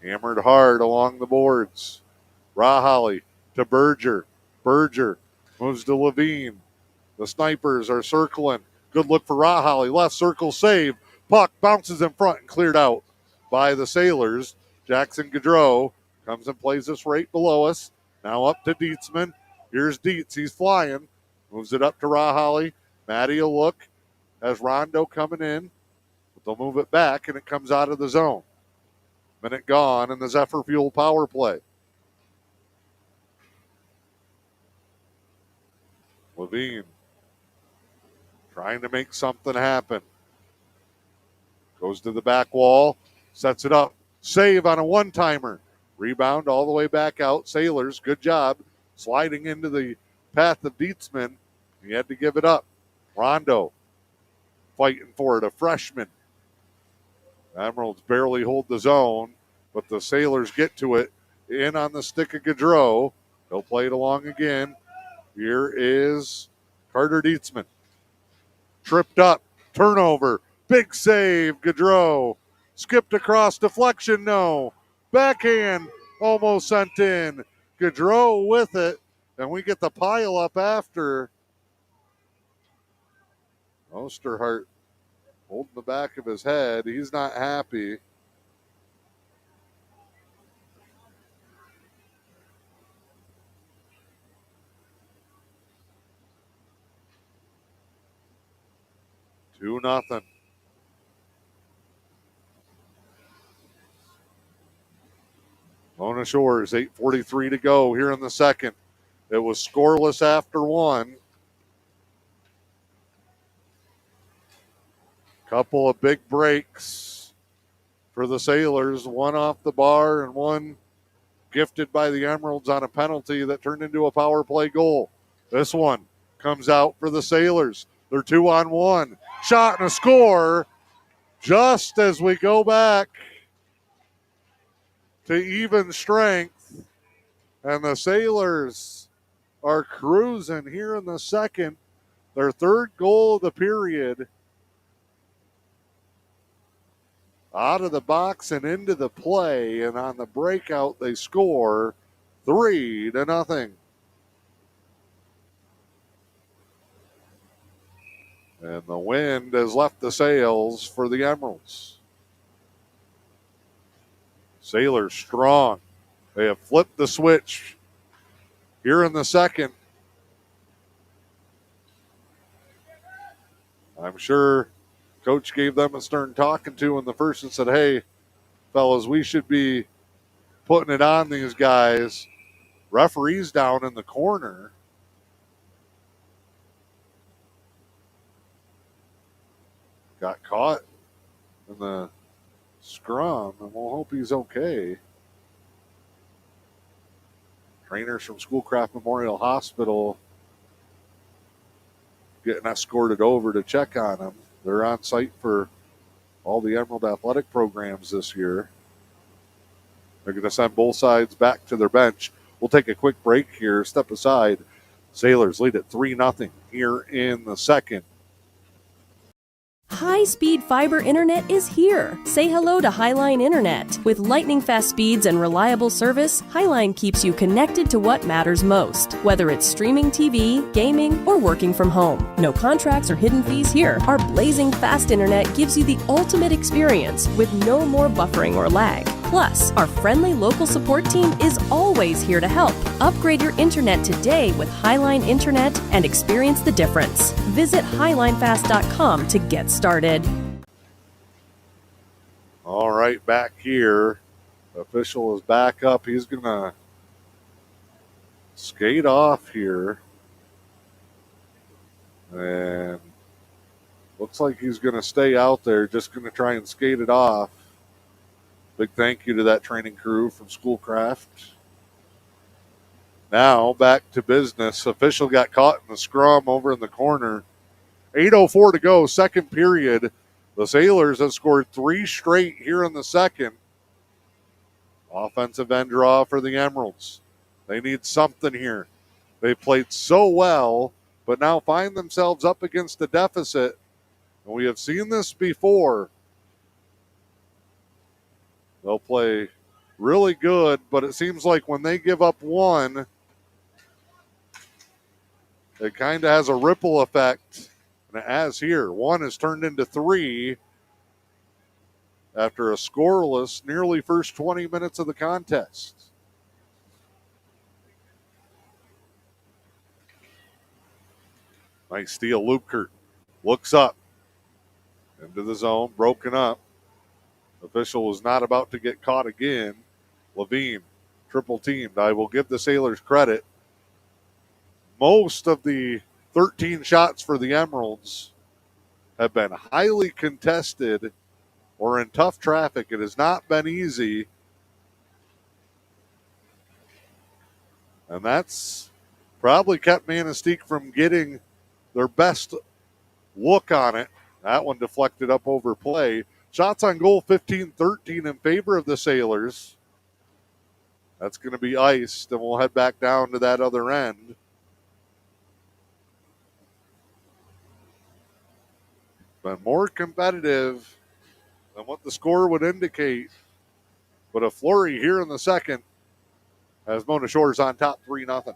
Hammered hard along the boards. Rahali to Berger. Berger moves to Levine. The snipers are circling. Good look for Rahali. Left circle save. Puck bounces in front and cleared out by the Sailors. Jackson Gaudreau comes and plays this right below us. Now up to Dietzman. Here's Dietz. He's flying. Moves it up to Rahali. Maddie will look. Has Rondo coming in. But they'll move it back, and it comes out of the zone. Minute gone in the Zephyr Fuel power play. Levine trying to make something happen. Goes to the back wall. Sets it up. Save on a one-timer. Rebound all the way back out. Sailors, good job. Sliding into the path of Dietzman. He had to give it up. Rondo fighting for it, a freshman. Emeralds barely hold the zone. but the Sailors get to it. In on the stick of Gaudreau. He'll play it along again. Here is Carter Dietzman. Tripped up. Turnover. Big save. Gaudreau. Skipped across. Deflection. No. Backhand. Almost sent in. Gaudreau with it. And we get the pile up after. Osterhart holding the back of his head. He's not happy. Two nothing. Mona Shores, 8:43 to go here in the second. It was scoreless after one. Couple of big breaks for the Sailors. One off the bar and one gifted by the Emeralds on a penalty that turned into a power play goal. This one comes out for the Sailors. They're 2-on-1. Shot and a score just as we go back to even strength. And the Sailors are cruising here in the second. Their third goal of the period. Out of the box and into the play. And on the breakout, they score 3-0. And the wind has left the sails for the Emeralds. Sailors strong. They have flipped the switch here in the second. I'm sure Coach gave them a stern talking to in the first and said, hey, fellas, we should be putting it on these guys. Referee's down in the corner. Got caught in the scrum, and we'll hope he's okay. Trainers from Schoolcraft Memorial Hospital getting escorted over to check on him. They're on site for all the Emerald athletic programs this year. They're going to send both sides back to their bench. We'll take a quick break here, step aside. Sailors lead at 3-0 here in the second. High-speed fiber internet is here. Say hello to Highline Internet. With lightning-fast speeds and reliable service, Highline keeps you connected to what matters most, whether it's streaming TV, gaming, or working from home. No contracts or hidden fees here. Our blazing fast internet gives you the ultimate experience with no more buffering or lag. Plus, our friendly local support team is always here to help. Upgrade your internet today with Highline Internet and experience the difference. Visit highlinefast.com to get started. All right, back here. The official is back up. He's going to skate off here. And looks like he's going to stay out there, just going to try and skate it off. Big thank you to that training crew from Schoolcraft. Now back to business. Official got caught in the scrum over in the corner. 8:04 to go, second period. The Sailors have scored 3 straight here in the second. Offensive end draw for the Emeralds. They need something here. They played so well, but now find themselves up against a deficit. And we have seen this before. They'll play really good, but it seems like when they give up one, it kind of has a ripple effect. And as here, one has turned into 3 after a scoreless, nearly first 20 minutes of the contest. Nice steal. Lupkert looks up into the zone, broken up. Official was not about to get caught again. Levine, triple teamed. I will give the Sailors credit. Most of the 13 shots for the Emeralds have been highly contested or in tough traffic. It has not been easy. And that's probably kept Manistique from getting their best look on it. That one deflected up over play. Shots on goal 15-13 in favor of the Sailors. That's going to be iced, and we'll head back down to that other end. Been more competitive than what the score would indicate. But a flurry here in the second as Mona Shores on top 3-0.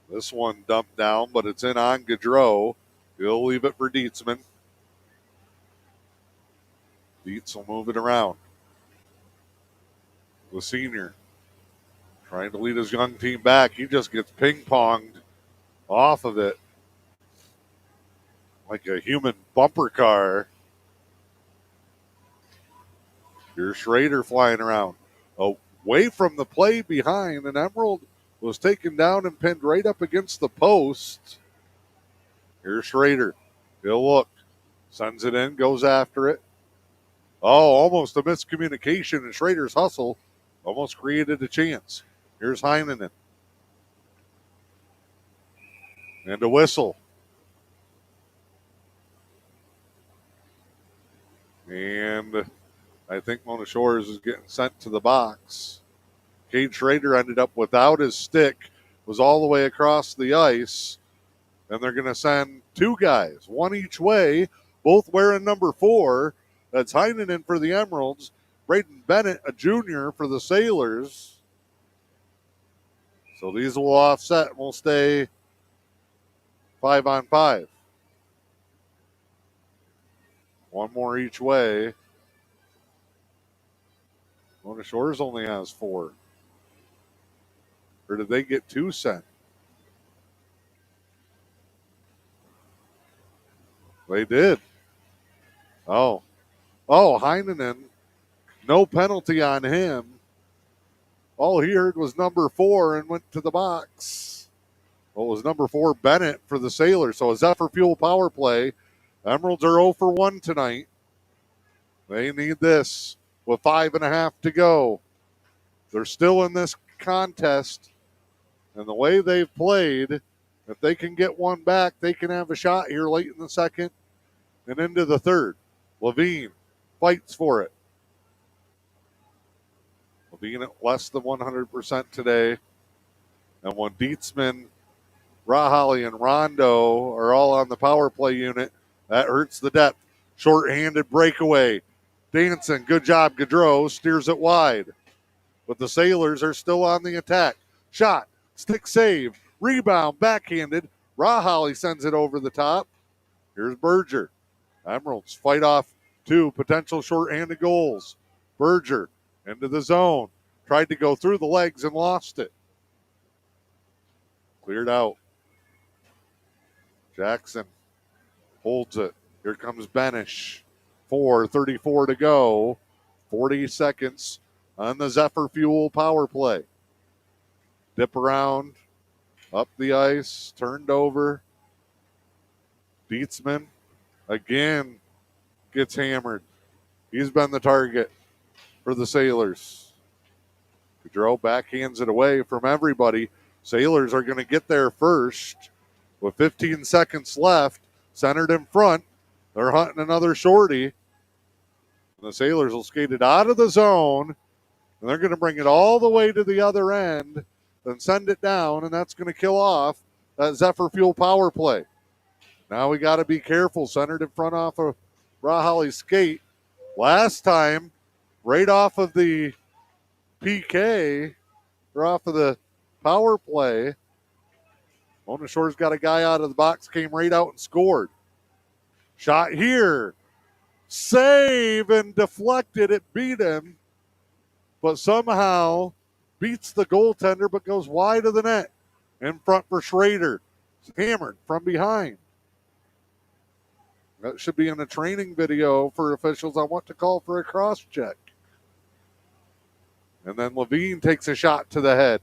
This one dumped down, but it's in on Gaudreau. He'll leave it for Dietzman. Dietz will move it around. The senior trying to lead his young team back. He just gets ping-ponged off of it like a human bumper car. Here's Schrader flying around. Away from the play behind, and Emerald was taken down and pinned right up against the post. Here's Schrader. He'll look. Sends it in, goes after it. Oh, almost a miscommunication, and Schrader's hustle almost created a chance. Here's Heinonen. And a whistle. And I think Mona Shores is getting sent to the box. Cade Schrader ended up without his stick, was all the way across the ice, and they're going to send two guys, one each way, both wearing number 4. That's Heinonen for the Emeralds, Braden Bennett, a junior, for the Sailors. So these will offset and will stay 5-on-5. One more each way. Mona Shores only has 4. Or did they get 2 sent? They did. Oh, Heinonen, no penalty on him. All he heard was number 4 and went to the box. Well, it was number 4, Bennett, for the Sailors. So a Zephyr Fuel power play. Emeralds are 0 for 1 tonight. They need this with 5.5 to go. They're still in this contest. And the way they've played, if they can get one back, they can have a shot here late in the second and into the third. Levine fights for it. Levine at less than 100% today. And when Dietzman, Rahali, and Rondo are all on the power play unit, that hurts the depth. Short-handed breakaway. Danson, good job. Gaudreau steers it wide. But the Sailors are still on the attack. Shot, stick save, rebound, backhanded. Rahali sends it over the top. Here's Berger. Emeralds fight off 2 potential short-handed goals. Berger into the zone. Tried to go through the legs and lost it. Cleared out. Jackson holds it. Here comes Benish. 4:34 to go. 40 seconds on the Zephyr Fuel power play. Dip around. Up the ice. Turned over. Dietzman again gets hammered. He's been the target for the Sailors. Gaudreau backhands it away from everybody. Sailors are going to get there first. With 15 seconds left, centered in front, they're hunting another shorty. And the Sailors will skate it out of the zone, and they're going to bring it all the way to the other end, then send it down, and that's going to kill off that Zephyr Fuel power play. Now we got to be careful. Centered in front off of Rahali's skate. Last time, right off of the PK, or off of the power play, Mona Shores got a guy out of the box, came right out and scored. Shot here. Save and deflected. It beat him, but somehow beats the goaltender, but goes wide of the net. In front for Schrader. Hammered from behind. That should be in a training video for officials on what to call for a cross check. And then Levine takes a shot to the head.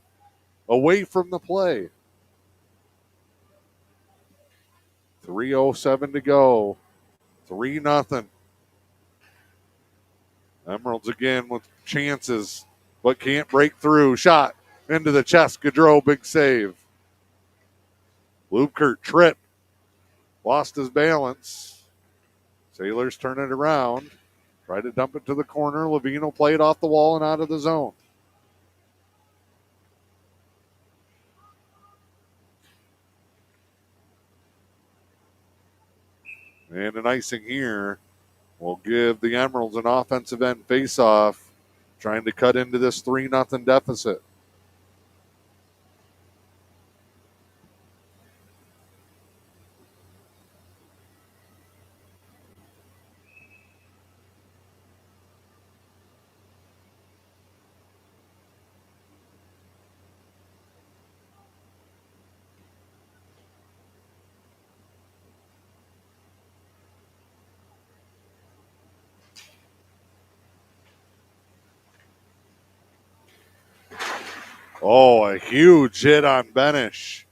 Away from the play. 3:07 to go. 3-0. Emeralds again with chances, but can't break through. Shot into the chest. Gaudreau, big save. Lubkert tripped. Lost his balance. Sailors turn it around. Try to dump it to the corner. Levine will play it off the wall and out of the zone. And an icing here will give the Emeralds an offensive end face-off, trying to cut into this 3-0 deficit. Oh, a huge hit on Benish.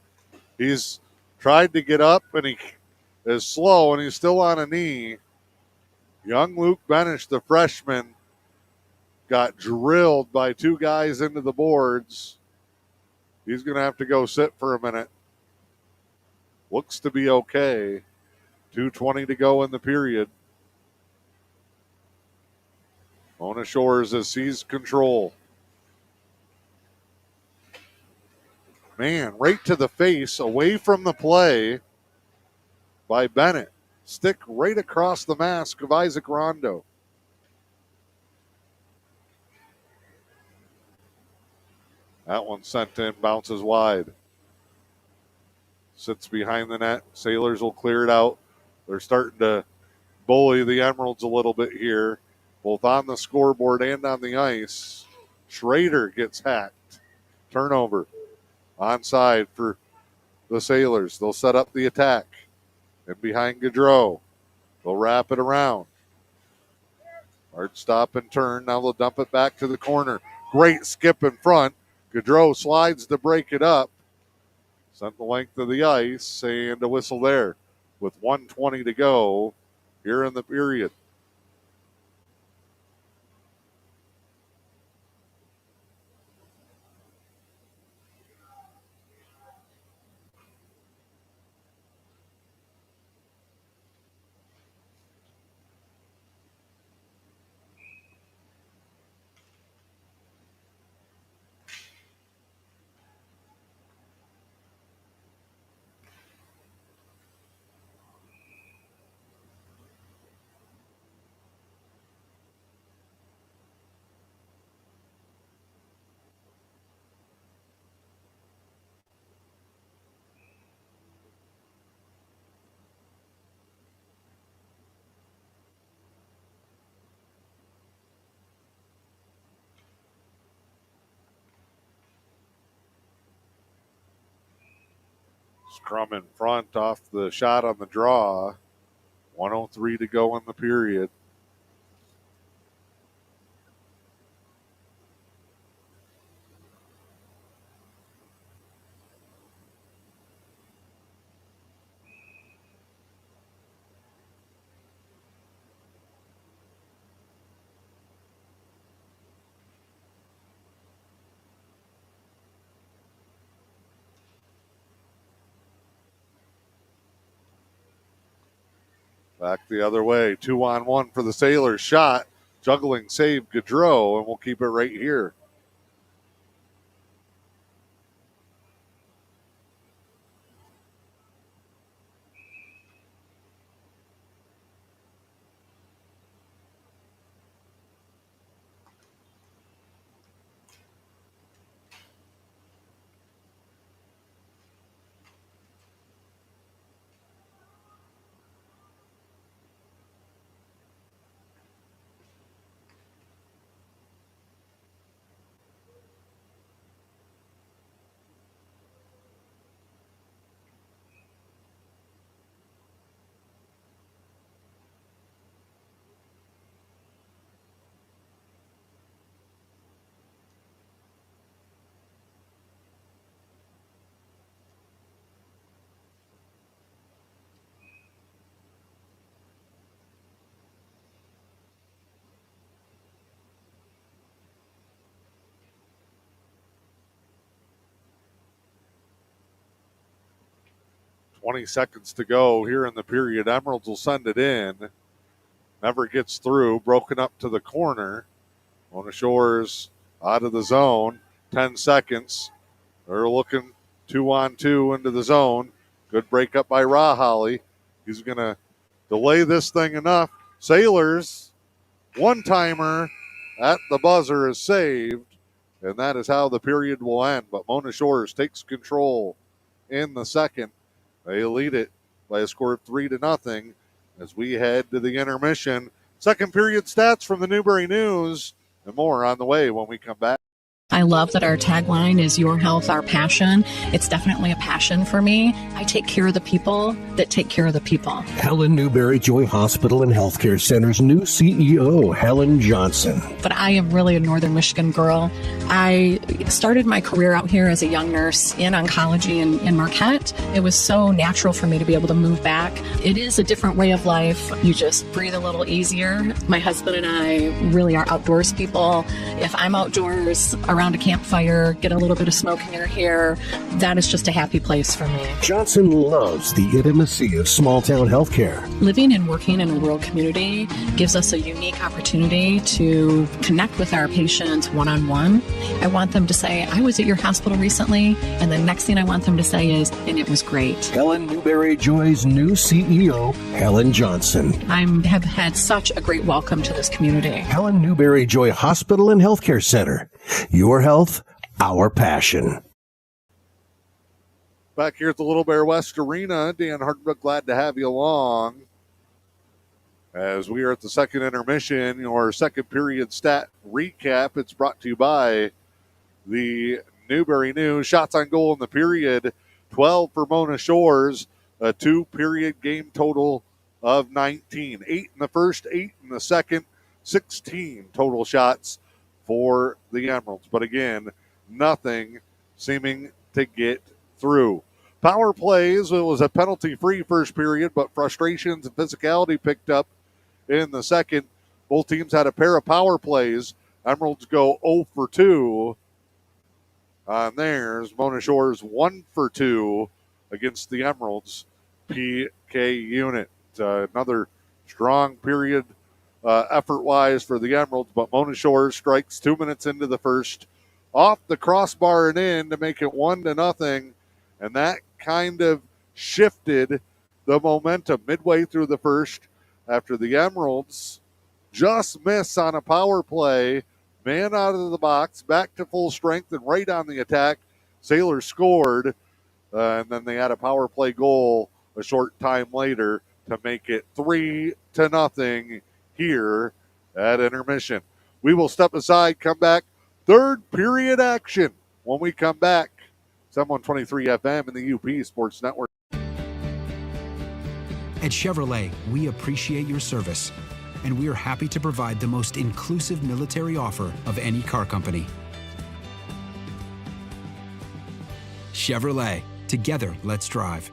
He's tried to get up and he is slow and he's still on a knee. Young Luke Benish, the freshman, got drilled by two guys into the boards. He's going to have to go sit for a minute. Looks to be okay. 2:20 to go in the period. Mona Shores has seized control. Man, right to the face, away from the play by Bennett. Stick right across the mask of Isaac Rondo. That one sent in, bounces wide. Sits behind the net. Sailors will clear it out. They're starting to bully the Emeralds a little bit here, both on the scoreboard and on the ice. Schrader gets hacked. Turnover. Onside for the Sailors. They'll set up the attack. And behind Gaudreau. They'll wrap it around. Hard stop and turn. Now they'll dump it back to the corner. Great skip in front. Gaudreau slides to break it up. Sent the length of the ice and a whistle there with 1:20 to go here in the period. Scrum in front off the shot on the draw. 1:03 to go in the period. Back the other way. 2-on-1 for the Sailors. Shot. Juggling save Gaudreau, and we'll keep it right here. 20 seconds to go here in the period. Emeralds will send it in. Never gets through. Broken up to the corner. Mona Shores out of the zone. 10 seconds. They're looking 2-on-2 into the zone. Good break up by Raholly. He's going to delay this thing enough. Sailors, one-timer at the buzzer is saved. And that is how the period will end. But Mona Shores takes control in the second. They lead it by a score of 3-0 as we head to the intermission. Second period stats from the Newberry News and more on the way when we come back. I love that our tagline is Your Health, Our Passion. It's definitely a passion for me. I take care of the people that take care of the people. Helen Newberry Joy Hospital and Healthcare Center's new CEO, Helen Johnson. But I am really a Northern Michigan girl. I started my career out here as a young nurse in oncology in Marquette. It was so natural for me to be able to move back. It is a different way of life. You just breathe a little easier. My husband and I really are outdoors people. If I'm outdoors around a campfire, get a little bit of smoke in your hair, that is just a happy place for me. Johnson loves the intimacy of small-town healthcare. Living and working in a rural community gives us a unique opportunity to connect with our patients one-on-one. I want them to say, I was at your hospital recently, and the next thing I want them to say is, and it was great. Helen Newberry Joy's new CEO, Helen Johnson. I have had such a great welcome to this community. Helen Newberry Joy Hospital and Healthcare Center. Your health, our passion. Back here at the Little Bear West Arena, Dan Hardenbrook, glad to have you along. As we are at the second intermission, your second period stat recap. It's brought to you by the Newberry News. Shots on goal in the period, 12 for Mona Shores, a two-period game total of 19. 8 in the first, 8 in the second, 16 total shots for the Emeralds. But again, nothing seeming to get through. Power plays, it was a penalty-free first period, but frustrations and physicality picked up in the second. Both teams had a pair of power plays. Emeralds go 0 for 2 on theirs. Mona Shores 1 for 2 against the Emeralds PK unit. Another strong period effort-wise for the Emeralds, but Mona Shores strikes 2 minutes into the first off the crossbar and in to make it 1-0, and that kind of shifted the momentum midway through the first after the Emeralds just miss on a power play, man out of the box, back to full strength and right on the attack. Sailors scored, and then they had a power play goal a short time later to make it 3-0 here at intermission. We will step aside, come back, third period action when we come back. 723 FM and the E.U.P Sports Network. At Chevrolet, we appreciate your service, and we are happy to provide the most inclusive military offer of any car company. Chevrolet, together, let's drive.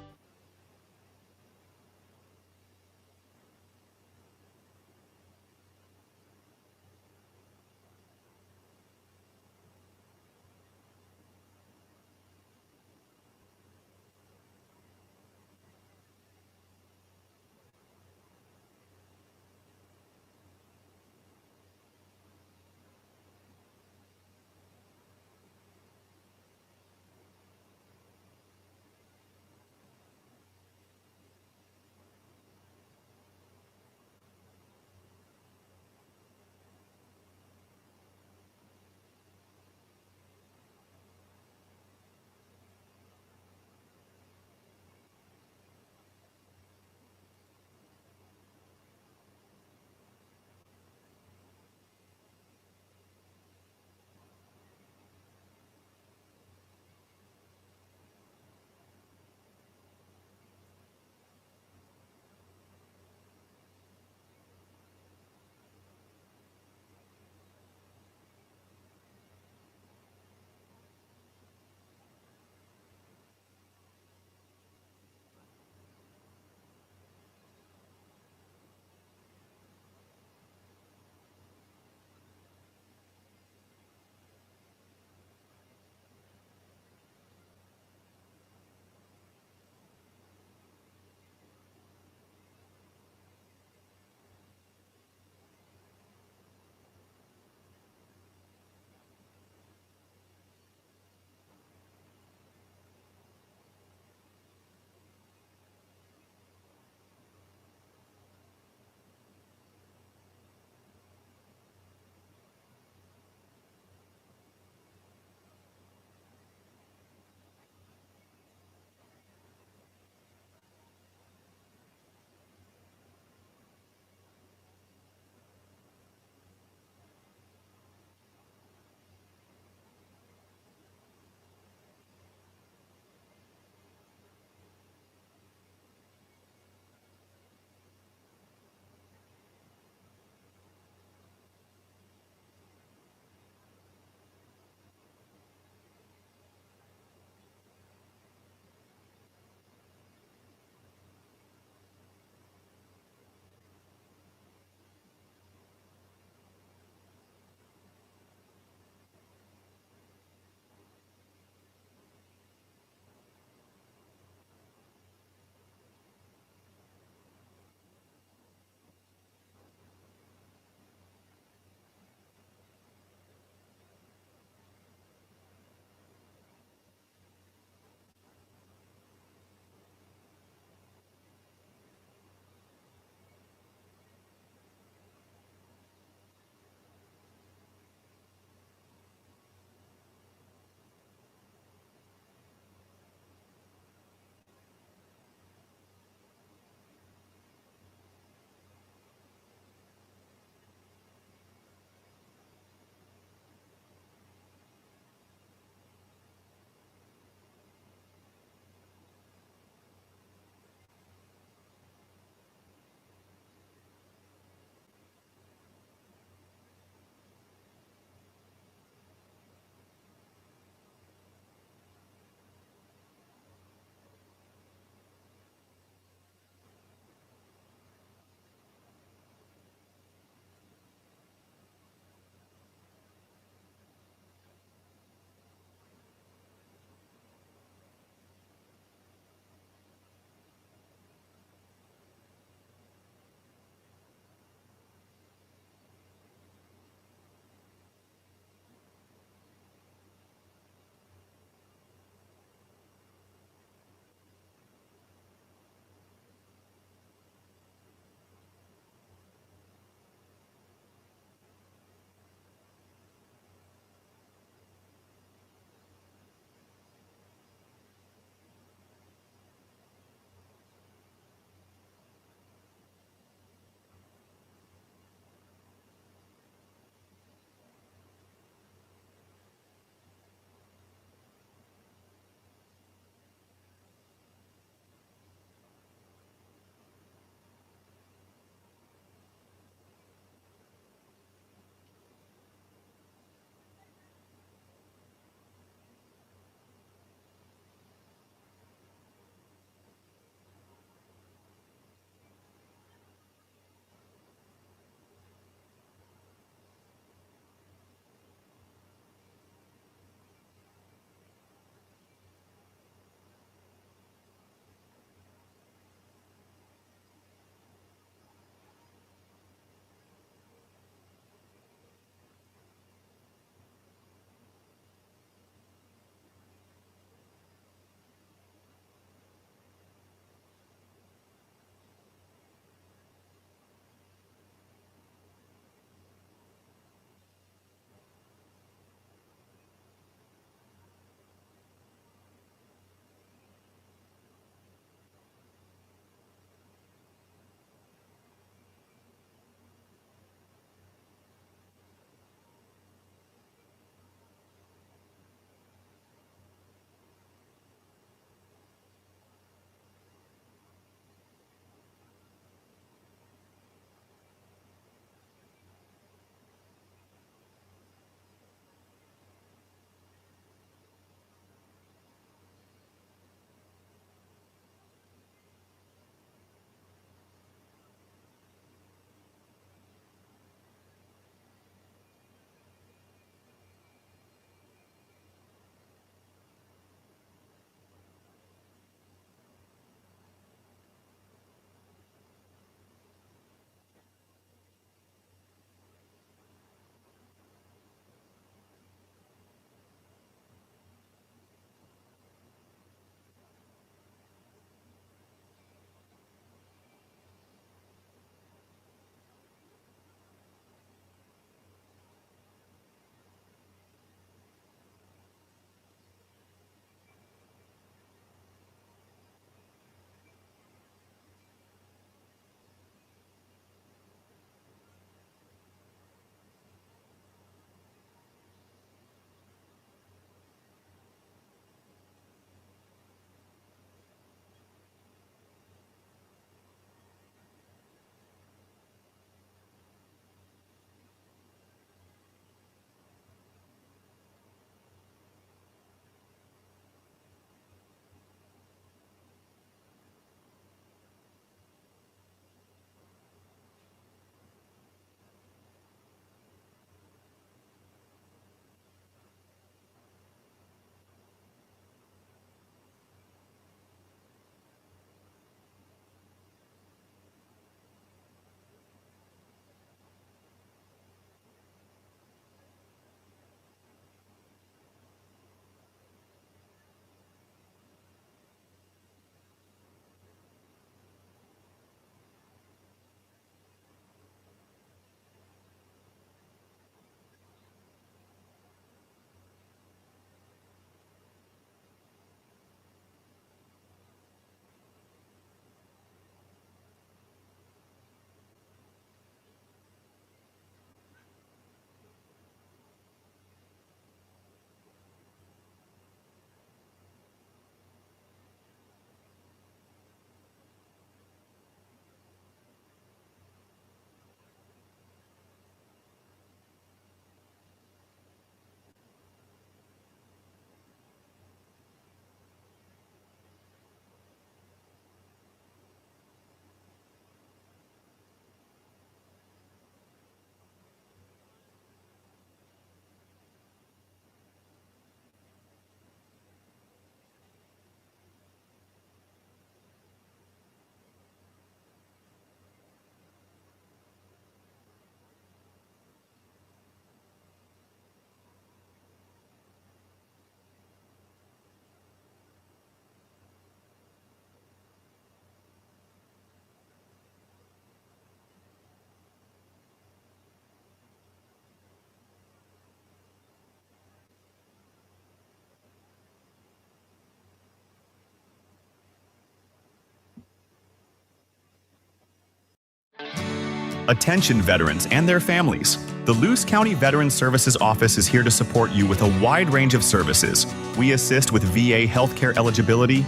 Attention veterans and their families. The Luce County Veterans Services Office is here to support you with a wide range of services. We assist with VA healthcare eligibility,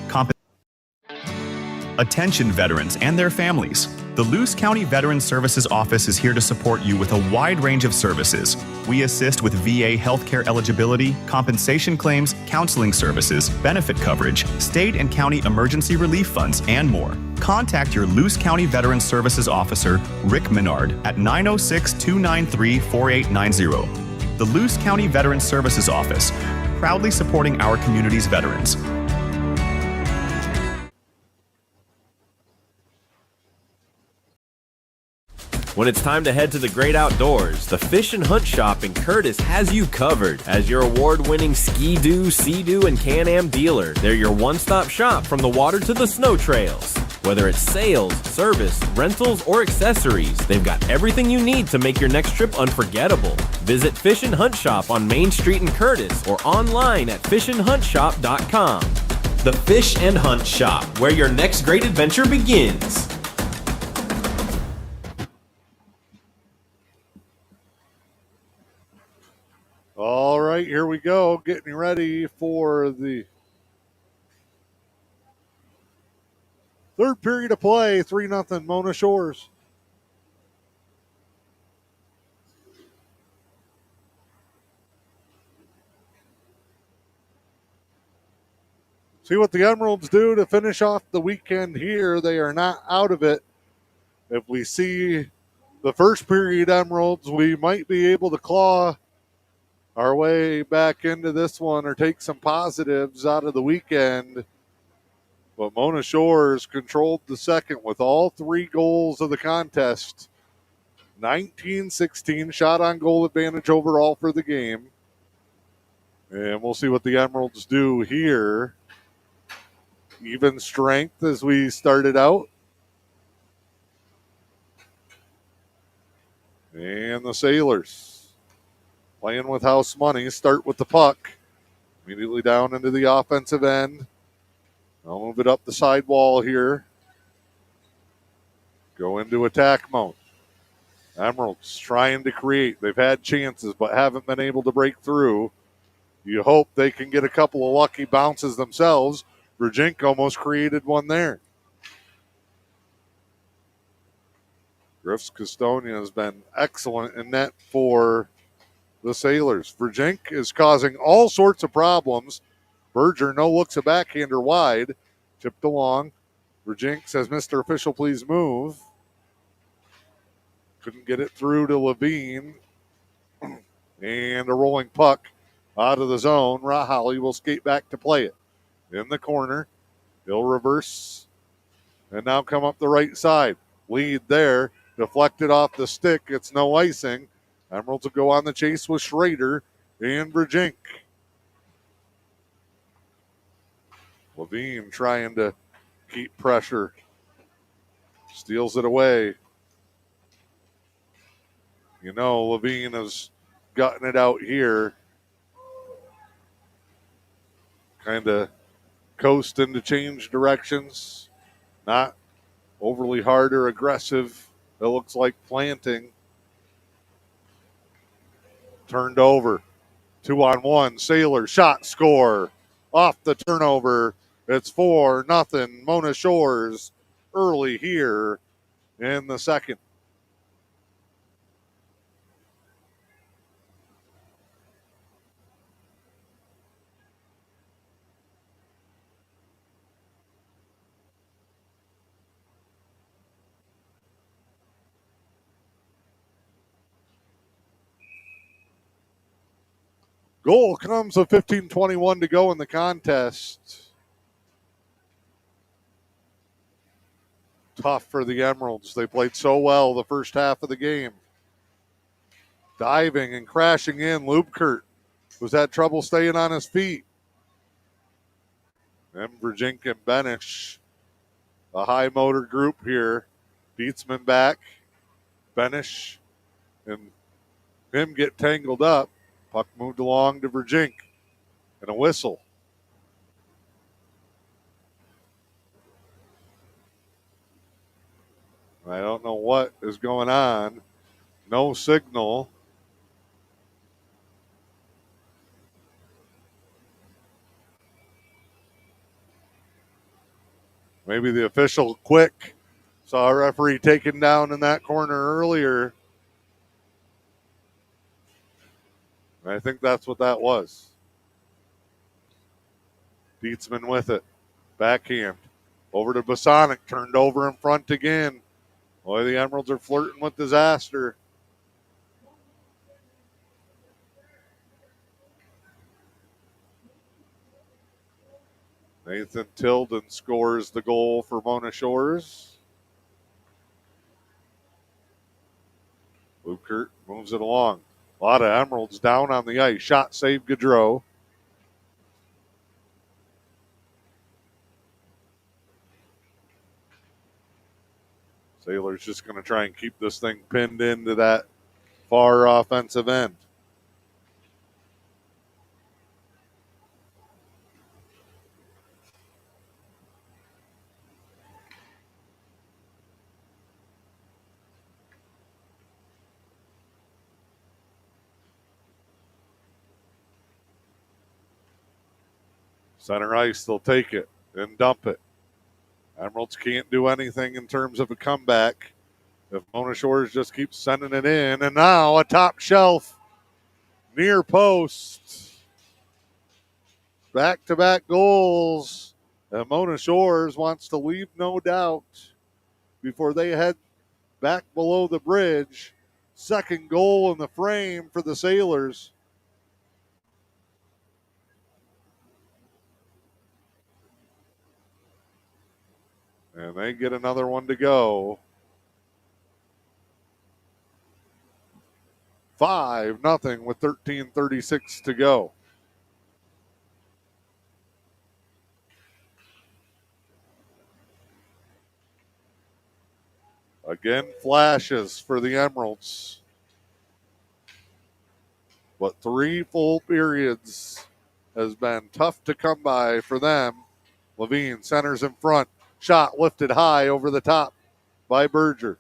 Attention veterans and their families. The Luce County Veterans Services Office is here to support you with a wide range of services. We assist with VA healthcare eligibility, compensation claims, counseling services, benefit coverage, state and county emergency relief funds, and more. Contact your Luce County Veterans Services Officer, Rick Menard, at 906-293-4890. The Luce County Veterans Services Office, proudly supporting our community's veterans. When it's time to head to the great outdoors, the Fish and Hunt Shop in Curtis has you covered. As your award-winning Ski-Doo, Sea-Doo, and Can-Am dealer, they're your one-stop shop from the water to the snow trails. Whether it's sales, service, rentals, or accessories, they've got everything you need to make your next trip unforgettable. Visit Fish and Hunt Shop on Main Street in Curtis or online at fishandhuntshop.com. The Fish and Hunt Shop, where your next great adventure begins. All right, here we go. Getting ready for the third period of play. 3-0 Mona Shores. See what the Emeralds do to finish off the weekend here. They are not out of it. If we see the first period Emeralds, we might be able to claw our way back into this one or take some positives out of the weekend. But Mona Shores controlled the second with all 3 goals of the contest. 19-16 shot on goal advantage overall for the game. And we'll see what the Emeralds do here. Even strength as we started out. And the Sailors playing with house money, start with the puck. Immediately down into the offensive end. I'll move it up the side wall here. Go into attack mode. Emeralds trying to create. They've had chances but haven't been able to break through. You hope they can get a couple of lucky bounces themselves. Virgink almost created one there. Griff's Custonia has been excellent in net for the Sailors. Virgink is causing all sorts of problems. Berger, no looks, a backhander wide. Tipped along. Virgink says, Mr. Official, please move. Couldn't get it through to Levine. And a rolling puck out of the zone. Rahali will skate back to play it. In the corner. He'll reverse. And now come up the right side. Lead there. Deflected off the stick. It's no icing. Emeralds will go on the chase with Schrader and Virgink. Levine trying to keep pressure. Steals it away. You know, Levine has gotten it out here. Kind of coasting to change directions. Not overly hard or aggressive. It looks like planting. Turned over. 2-on-1. Sailor shot, score. Off the turnover. It's 4-0 Mona Shores early here in the second. Goal comes with 15:21 to go in the contest. Tough for the Emeralds. They played so well the first half of the game. Diving and crashing in. Lubkert was had trouble staying on his feet. And Virgink and Benish, a high motor group here. Beatsman back. Benish and him get tangled up. Puck moved along to Virgink. And a whistle. I don't know what is going on. No signal. Maybe the official quick saw a referee taken down in that corner earlier. And I think that's what that was. Dietzman with it. Backhand. Over to Bosonic. Turned over in front again. Boy, the Emeralds are flirting with disaster. Nathan Tilden scores the goal for Mona Shores. Lukert moves it along. A lot of Emeralds down on the ice. Shot save Gaudreau. Sailor's just going to try and keep this thing pinned into that far offensive end. Center ice, they'll take it and dump it. Emeralds can't do anything in terms of a comeback if Mona Shores just keeps sending it in. And now a top shelf near post. Back-to-back goals. And Mona Shores wants to leave no doubt before they head back below the bridge. Second goal in the frame for the Sailors. And they get another one to go. 5-0 with 13:36 to go. Again, flashes for the Emeralds. But 3 full periods has been tough to come by for them. Levine centers in front. Shot lifted high over the top by Berger.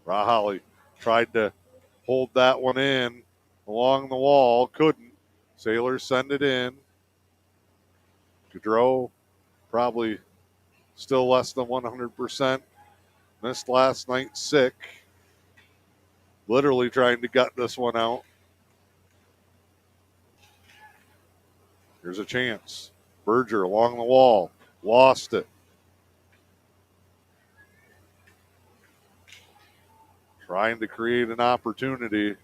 Rahali tried to hold that one in along the wall. Couldn't. Sailors send it in. Gaudreau probably still less than 100%. Missed last night sick. Literally trying to gut this one out. Here's a chance. Berger along the wall. Lost it. Trying to create an opportunity.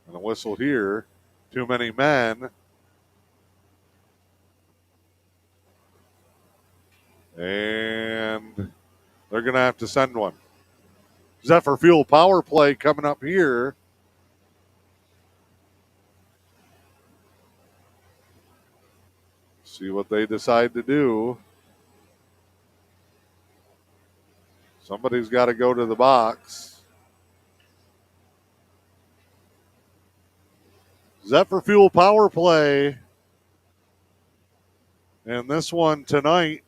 And a whistle here. Too many men. And they're going to have to send one. Zephyr Fuel power play coming up here. See what they decide to do. Somebody's got to go to the box. Zephyr Fuel power play. And this one tonight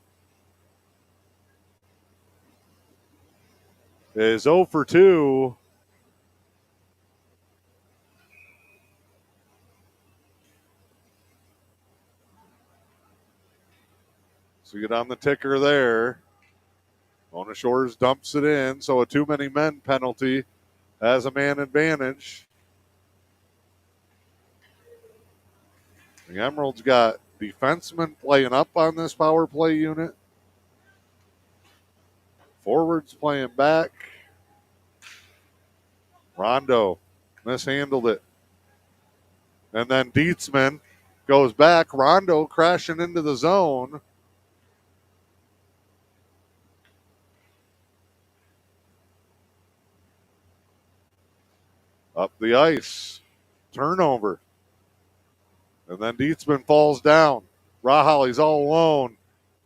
is 0 for 2. So get on the ticker there. Mona Shores dumps it in, so a too many men penalty has a man advantage. The Emeralds got defensemen playing up on this power play unit. Forwards playing back. Rondo mishandled it. And then Dietzman goes back. Rondo crashing into the zone. Up the ice. Turnover. And then Dietzman falls down. Rahali's all alone.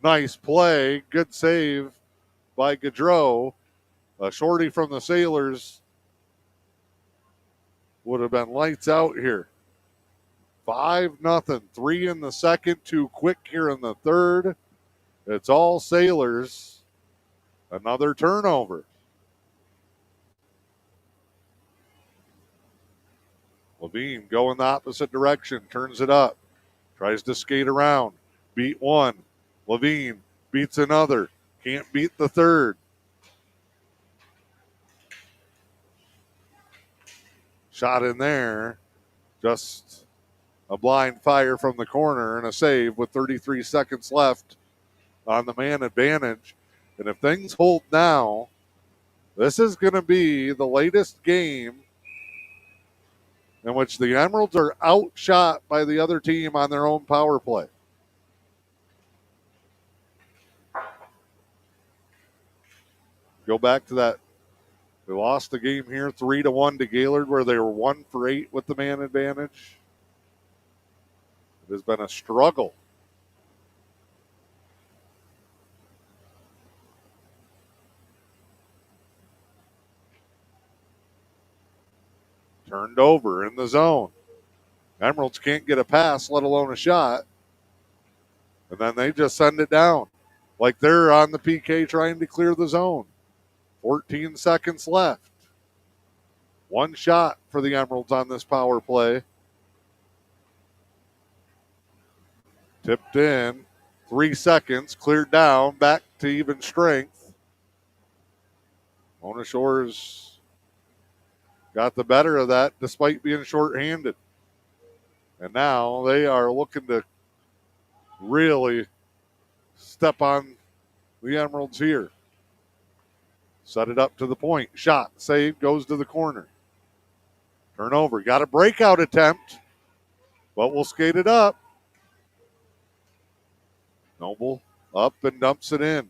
Nice play. Good save by Gaudreau. A shorty from the Sailors would have been lights out here. 5-0. 3 in the second, 2 quick here in the third. It's all Sailors. Another turnover. Levine going the opposite direction, turns it up, tries to skate around, beat one. Levine beats another, can't beat the third. Shot in there, just a blind fire from the corner and a save with 33 seconds left on the man advantage. And if things hold now, this is going to be the latest game in which the Emeralds are outshot by the other team on their own power play. Go back to that. They lost the game here 3-1 to Gaylord, where they were 1 for 8 with the man advantage. It has been a struggle. Turned over in the zone. Emeralds can't get a pass, let alone a shot. And then they just send it down like they're on the PK trying to clear the zone. 14 seconds left. One shot for the Emeralds on this power play. Tipped in. 3 seconds. Cleared down. Back to even strength. Mona Shores got the better of that despite being shorthanded. And now they are looking to really step on the Emeralds here. Set it up to the point. Shot. Save. Goes to the corner. Turnover. Got a breakout attempt, but we'll skate it up. Noble up and dumps it in.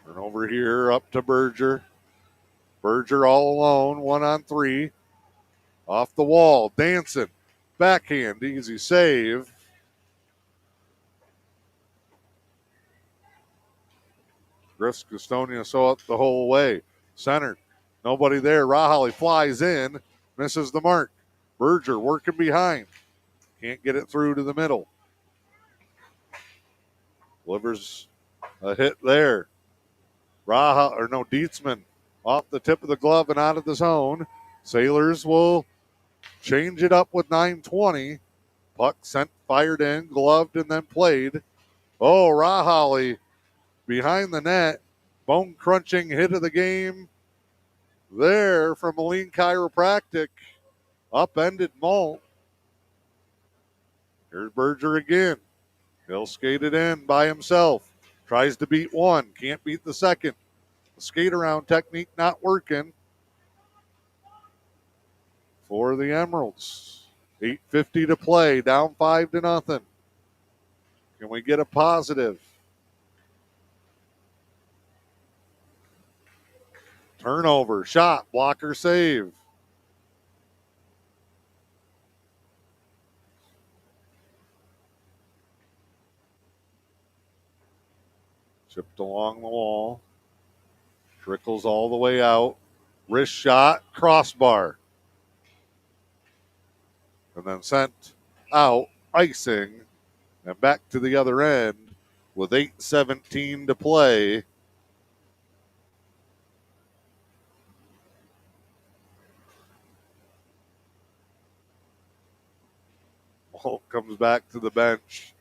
Turnover here up to Berger. Berger all alone, 1-on-3. Off the wall, dancing. Backhand, easy save. Griff's Gastonia saw it the whole way. Centered. Nobody there. Rahali flies in. Misses the mark. Berger working behind. Can't get it through to the middle. Delivers a hit there. Dietzman off the tip of the glove and out of the zone. Sailors will change it up with 9:20. Puck sent, fired in, gloved, and then played. Oh, Rahali behind the net. Bone-crunching hit of the game there from Moline Chiropractic. Upended Malt. Here's Berger again. He'll skate it in by himself. Tries to beat one. Can't beat the second. The skate around technique not working for the Emeralds. 8:50 to play. Down 5-0. Can we get a positive? Turnover. Shot. Blocker save. Chipped along the wall. Trickles all the way out. Wrist shot. Crossbar. And then sent out. Icing. And back to the other end with 8:17 to play. Holt comes back to the bench.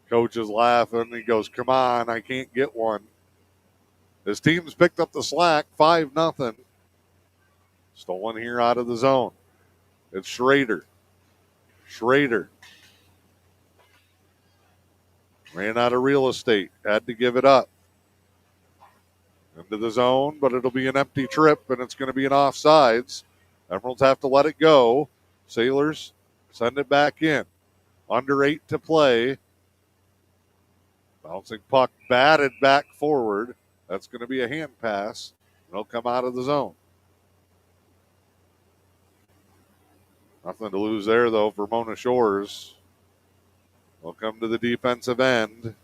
Coach is laughing. He goes, come on, I can't get one. His team's picked up the slack, 5-0. Stolen here out of the zone. It's Schrader. Schrader ran out of real estate. Had to give it up. Into the zone, but it'll be an empty trip, and it's going to be an offsides. Emeralds have to let it go. Sailors send it back in. Under 8 to play. Bouncing puck batted back forward. That's going to be a hand pass. It'll come out of the zone. Nothing to lose there, though, for Mona Shores. They'll come to the defensive end.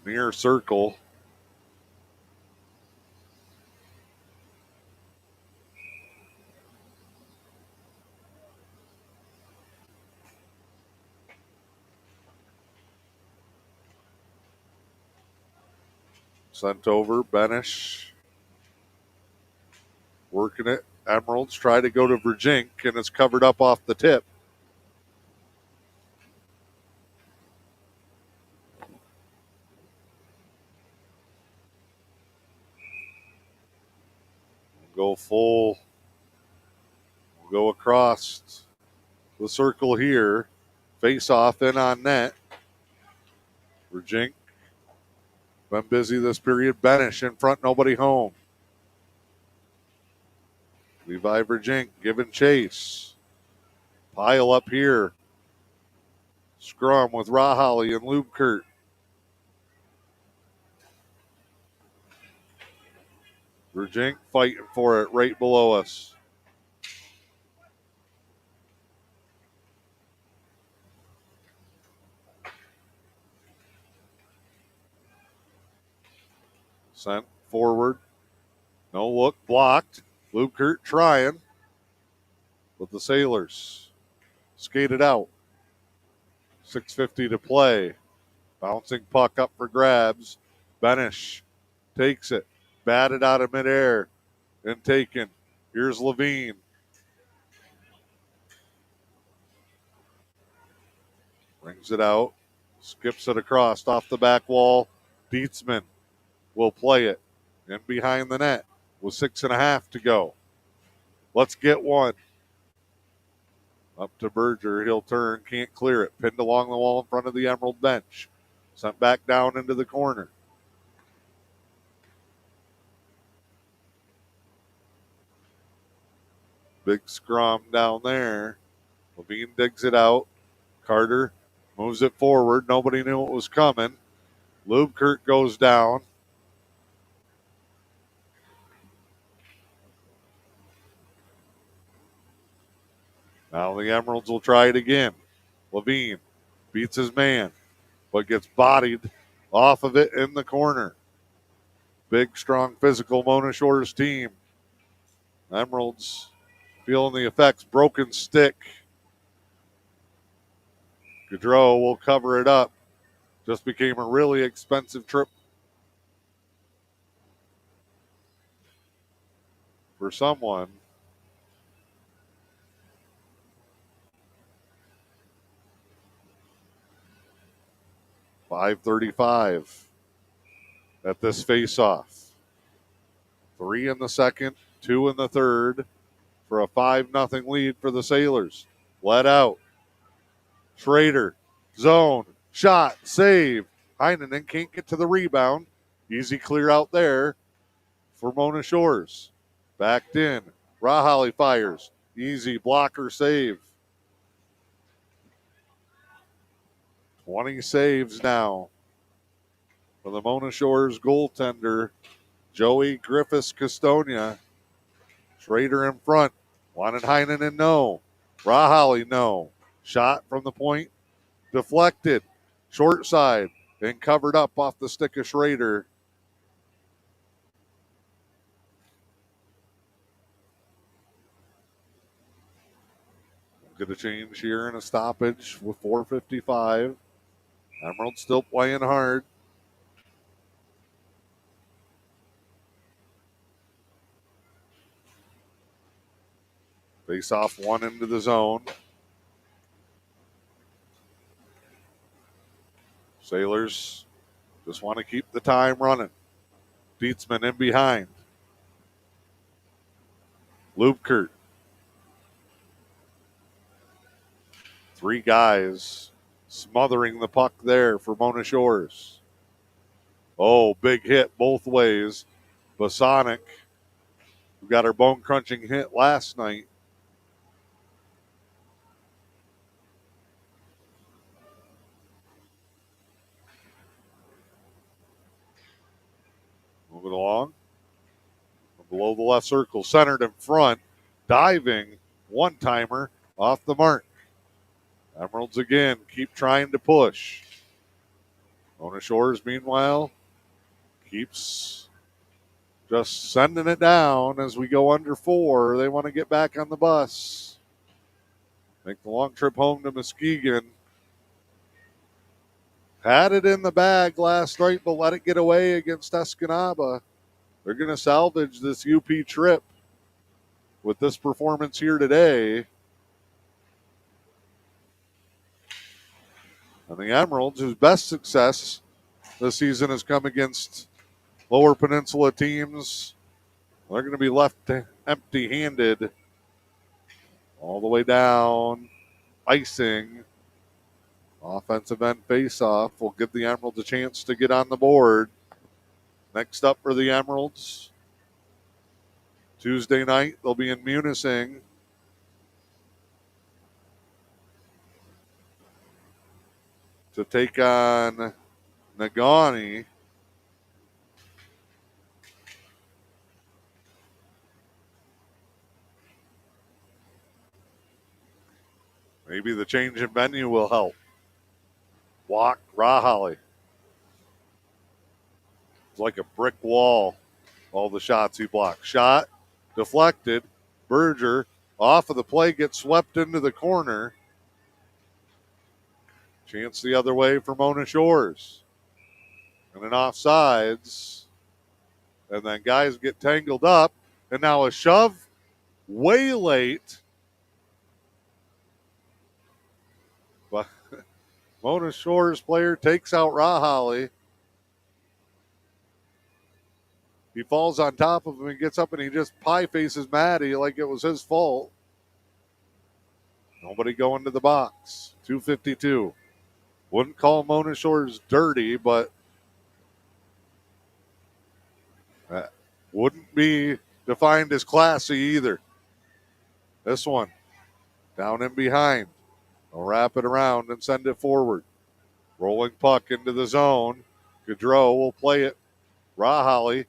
near circle. Sent over. Benish working it. Emeralds try to go to Virgink, and it's covered up off the tip. Go full. We'll go across the circle here. Face off in on net. Virgink been busy this period. Benish in front, nobody home. Levi Virgink giving chase. Pile up here. Scrum with Rahali and Lubkert. Virgink fighting for it right below us. Sent forward. No look, blocked. Lubkert trying. But the Sailors skated out. 6:50 to play. Bouncing puck up for grabs. Benish takes it. Batted out of midair and taken. Here's Levine. Brings it out. Skips it across off the back wall. Dietzman will play it in behind the net with 6.5 to go. Let's get one. Up to Berger. He'll turn. Can't clear it. Pinned along the wall in front of the Emerald bench. Sent back down into the corner. Big scrum down there. Levine digs it out. Carter moves it forward. Nobody knew it was coming. Lubkert goes down. Now the Emeralds will try it again. Levine beats his man, but gets bodied off of it in the corner. Big, strong, physical Mona Shores team. Emeralds feeling the effects. Broken stick. Gaudreau will cover it up. Just became a really expensive trip for someone. .535 at this face-off. 3 in the second, 2 in the third for a 5-0 lead for the Sailors. Let out. Schrader, zone, shot, save. Heinonen can't get to the rebound. Easy clear out there for Mona Shores. Backed in. Rahali fires. Easy blocker save. 20 saves now for the Mona Shores goaltender, Joey Griffiths-Castonia. Schrader in front. Wanted Heinonen, no. Rahali, no. Shot from the point. Deflected. Short side. And covered up off the stick of Schrader. Get a change here and a stoppage with 4:55. Emerald still playing hard. Face off one into the zone. Sailors just want to keep the time running. Dietzman in behind. Lubkert. 3 guys smothering the puck there for Mona Shores. Oh, big hit both ways. Bosonic, who got her bone-crunching hit last night. Moving along. Below the left circle, centered in front. Diving, one-timer off the mark. Emeralds again keep trying to push. Mona Shores, meanwhile, keeps just sending it down as we go under 4. They want to get back on the bus. Make the long trip home to Muskegon. Had it in the bag last night, but let it get away against Escanaba. They're going to salvage this U.P. trip with this performance here today. And the Emeralds, whose best success this season has come against Lower Peninsula teams, they're going to be left empty-handed all the way down. Icing. Offensive end face-off will give the Emeralds a chance to get on the board. Next up for the Emeralds, Tuesday night, they'll be in Munising. To take on Nagani. Maybe the change in venue will help. Block Rahali. It's like a brick wall, all the shots he blocked. Shot, deflected. Berger off of the play, gets swept into the corner. Chance the other way for Mona Shores. And an offsides. And then guys get tangled up. And now a shove way late. But Mona Shores player takes out Rahali. He falls on top of him and gets up and he just pie faces Maddie like it was his fault. Nobody going to the box. 2:52. Wouldn't call Mona Shores dirty, but wouldn't be defined as classy either. This one, down and behind. They'll wrap it around and send it forward. Rolling puck into the zone. Gaudreau will play it. Rahali,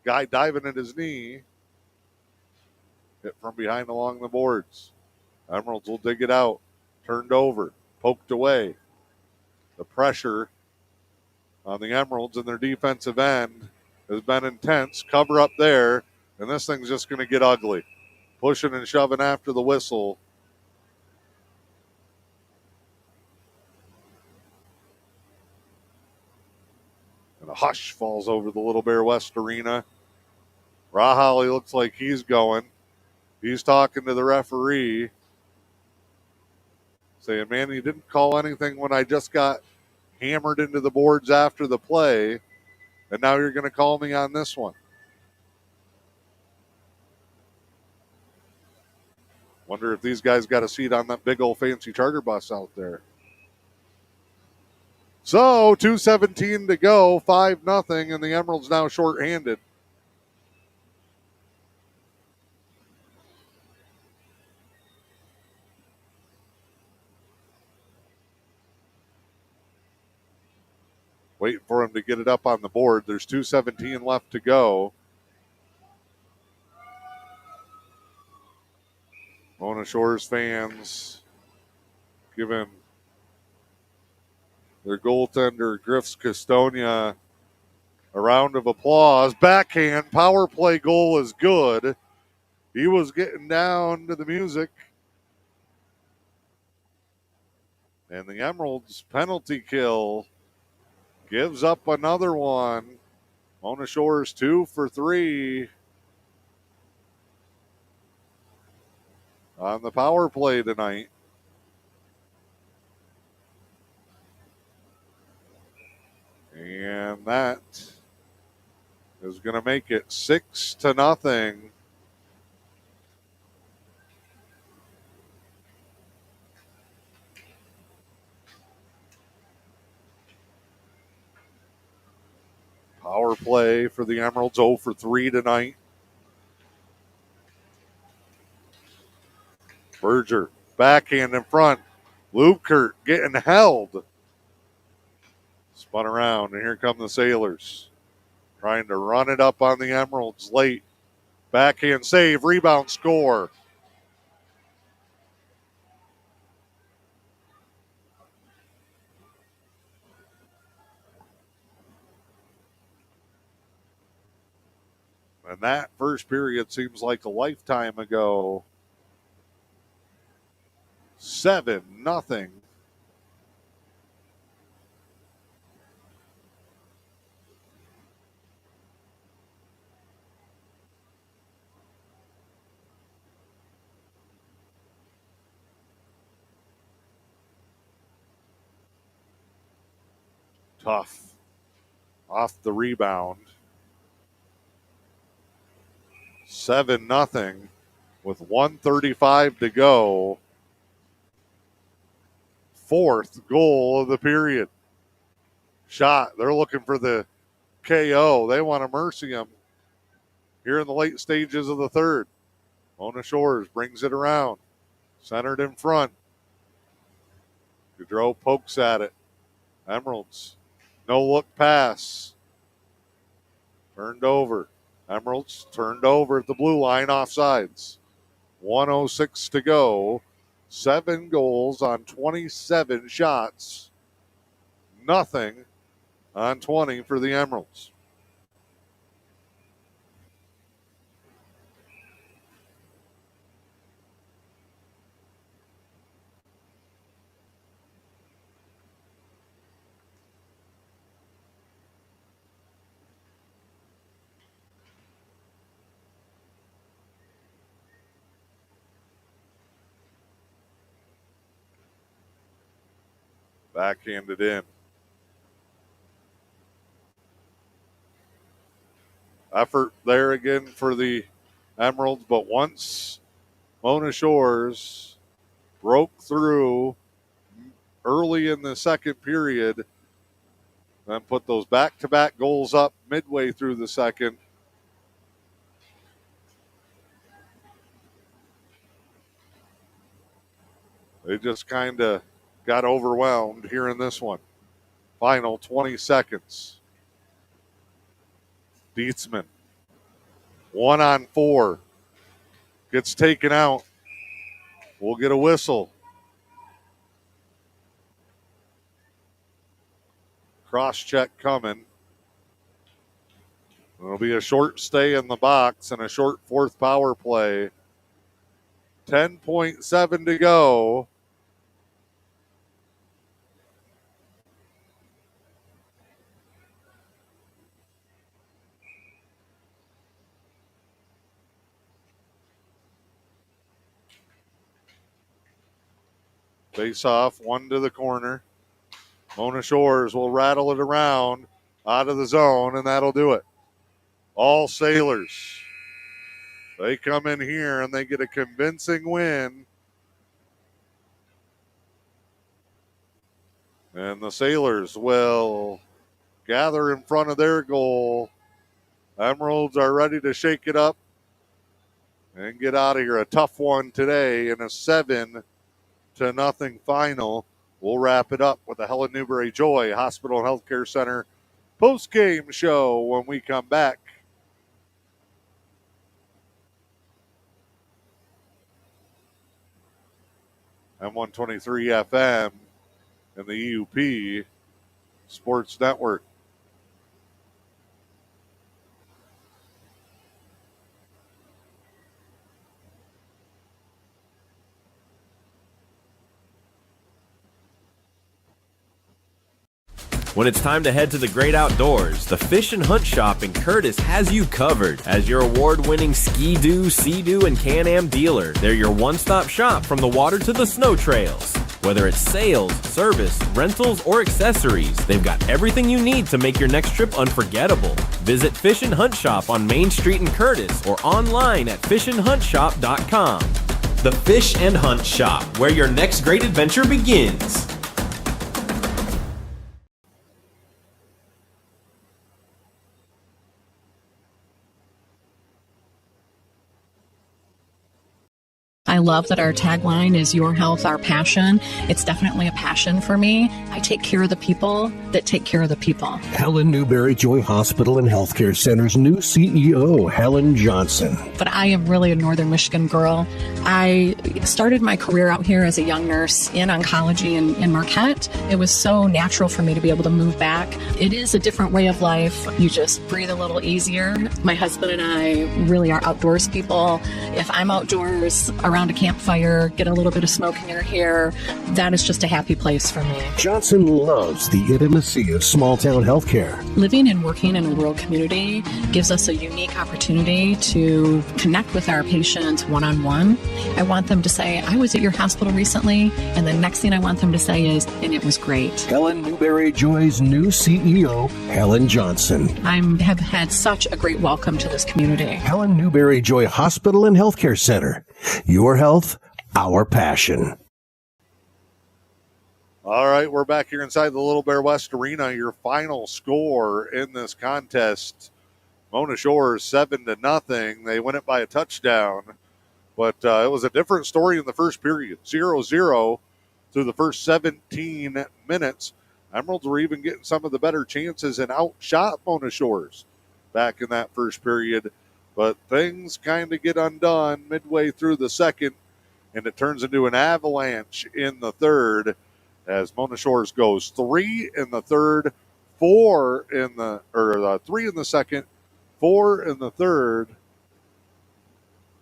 guy diving at his knee. Hit from behind along the boards. Emeralds will dig it out. Turned over. Poked away. The pressure on the Emeralds and their defensive end has been intense. Cover up there, and this thing's just going to get ugly. Pushing and shoving after the whistle. And a hush falls over the Little Bear West Arena. Rahali looks like he's going. He's talking to the referee, saying, man, you didn't call anything when I just got hammered into the boards after the play, and now you're going to call me on this one. Wonder if these guys got a seat on that big old fancy charter bus out there. So, 2:17 to go, 5-0, and the Emeralds now shorthanded. Waiting for him to get it up on the board. There's 2:17 left to go. Mona Shores fans giving their goaltender, Griff's Custonia, a round of applause. Backhand, power play goal is good. He was getting down to the music. And the Emeralds penalty kill gives up another one. Mona Shores 2 for 3 on the power play tonight. And that is going to make it 6-0. Power play for the Emeralds, 0 for 3 tonight. Berger, backhand in front. Lukert getting held. Spun around, and here come the Sailors. Trying to run it up on the Emeralds late. Backhand save, rebound, score. And that first period seems like a lifetime ago. 7-0. Tough off the rebound. 7-0 with 1:35 to go. Fourth goal of the period. Shot. They're looking for the KO. They want to mercy him here in the late stages of the third. Mona Shores brings it around. Centered in front. Gaudreau pokes at it. Emeralds. No look pass. Turned over. Emeralds turned over at the blue line, offsides. 1:06 to go. 7 goals on 27 shots. Nothing on 20 for the Emeralds. Backhanded in. Effort there again for the Emeralds, but once Mona Shores broke through early in the second period, then put those back-to-back goals up midway through the second, they just kind of got overwhelmed here in this one. Final 20 seconds. Dietzman, 1-on-4, gets taken out. We'll get a whistle. Cross-check coming. It'll be a short stay in the box and a short fourth power play. 10.7 to go. Face off, one to the corner. Mona Shores will rattle it around out of the zone, and that'll do it. All Sailors. They come in here and they get a convincing win. And the Sailors will gather in front of their goal. Emeralds are ready to shake it up and get out of here. A tough one today in a 7-0 final. We'll wrap it up with the Helen Newberry Joy Hospital and Healthcare Center post-game show when we come back. M123 FM and the E.U.P Sports Network. When it's time to head to the great outdoors, the Fish and Hunt Shop in Curtis has you covered. As your award-winning Ski-Doo, Sea-Doo, and Can-Am dealer, they're your one-stop shop from the water to the snow trails. Whether it's sales, service, rentals, or accessories, they've got everything you need to make your next trip unforgettable. Visit Fish and Hunt Shop on Main Street in Curtis or online at fishandhuntshop.com. The Fish and Hunt Shop, where your next great adventure begins. I love that our tagline is your health, our passion. It's definitely a passion for me. I take care of the people that take care of the people. Helen Newberry Joy Hospital and Healthcare Center's new CEO, Helen Johnson. But I am really a Northern Michigan girl. I started my career out here as a young nurse in oncology in Marquette. It was so natural for me to be able to move back. It is a different way of life. You just breathe a little easier. My husband and I really are outdoors people. If I'm outdoors around a campfire, get a little bit of smoke in your hair, that is just a happy place for me. Johnson loves the intimacy of small-town healthcare. Living and working in a rural community gives us a unique opportunity to connect with our patients one-on-one. I want them to say, I was at your hospital recently, and the next thing I want them to say is, and it was great. Helen Newberry Joy's new CEO, Helen Johnson. I have had such a great welcome to this community. Helen Newberry Joy Hospital and Healthcare Center. Your health, our passion. All right, we're back here inside the Little Bear West Arena. Your final score in this contest, Mona Shores 7-0. They win it by a touchdown, but it was a different story in the first period. 0-0 through the first 17 minutes. Emeralds were even getting some of the better chances and outshot Mona Shores back in that first period, but things kind of get undone midway through the second, and it turns into an avalanche in the third, as Mona Shores goes 3 in the third, 3 in the second, 4 in the third,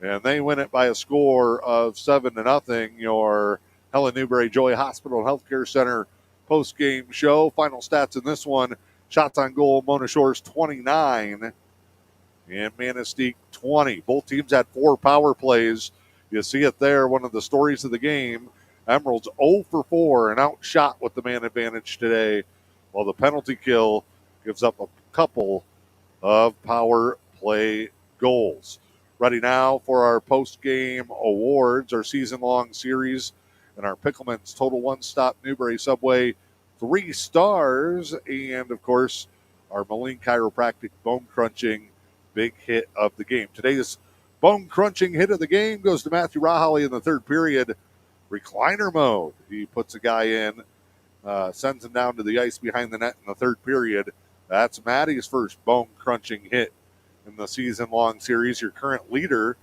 and they win it by a score of 7-0. Your Helen Newberry Joy Hospital and Healthcare Center post-game show. Final stats in this one: shots on goal, Mona Shores 29 and Manistique 20. Both teams had 4 power plays. You see it there, one of the stories of the game. Emeralds 0 for 4 and outshot with the man advantage today, while the penalty kill gives up a couple of power play goals. Ready now for our post-game awards, our season-long series, and our Pickleman's Total One-Stop Newberry Subway 3 stars, and, of course, our Moline Chiropractic Bone Crunching big hit of the game. Today's bone crunching hit of the game goes to Matthew Rahali in the third period. Recliner mode. He puts a guy in, sends him down to the ice behind the net in the third period. That's Maddie's first bone-crunching hit in the season-long series. Your current leader,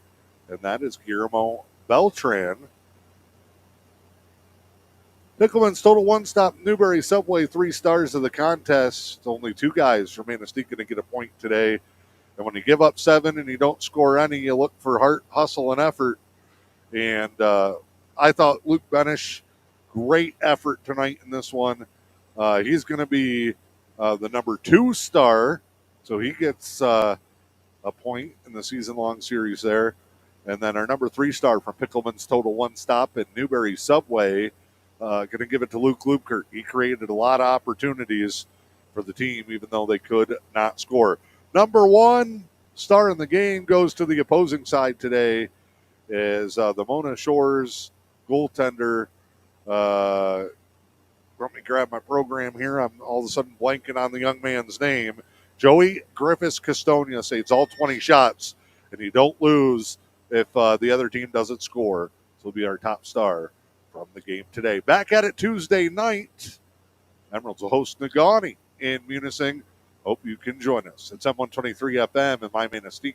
and that is Guillermo Beltran. Pickleman's Total One-Stop Newberry Subway 3 stars of the contest. Only 2 guys from Manistique going to get a point today. And when you give up 7 and you don't score any, you look for heart, hustle, and effort. And I thought Luke Benish, great effort tonight in this one. He's going to be the number 2 star, so he gets a point in the season-long series there. And then our number 3 star from Pickleman's Total One Stop and Newberry Subway, going to give it to Luke Lubkert. He created a lot of opportunities for the team, even though they could not score. Number 1 star in the game goes to the opposing side today, is the Mona Shores goaltender. Let me grab my program here. I'm all of a sudden blanking on the young man's name. Joey Griffiths Castonia saves all 20 shots, and you don't lose if the other team doesn't score. So he'll be our top star from the game today. Back at it Tuesday night. Emeralds will host Negaunee in Munising. Hope you can join us. It's M123 FM and My Manistique.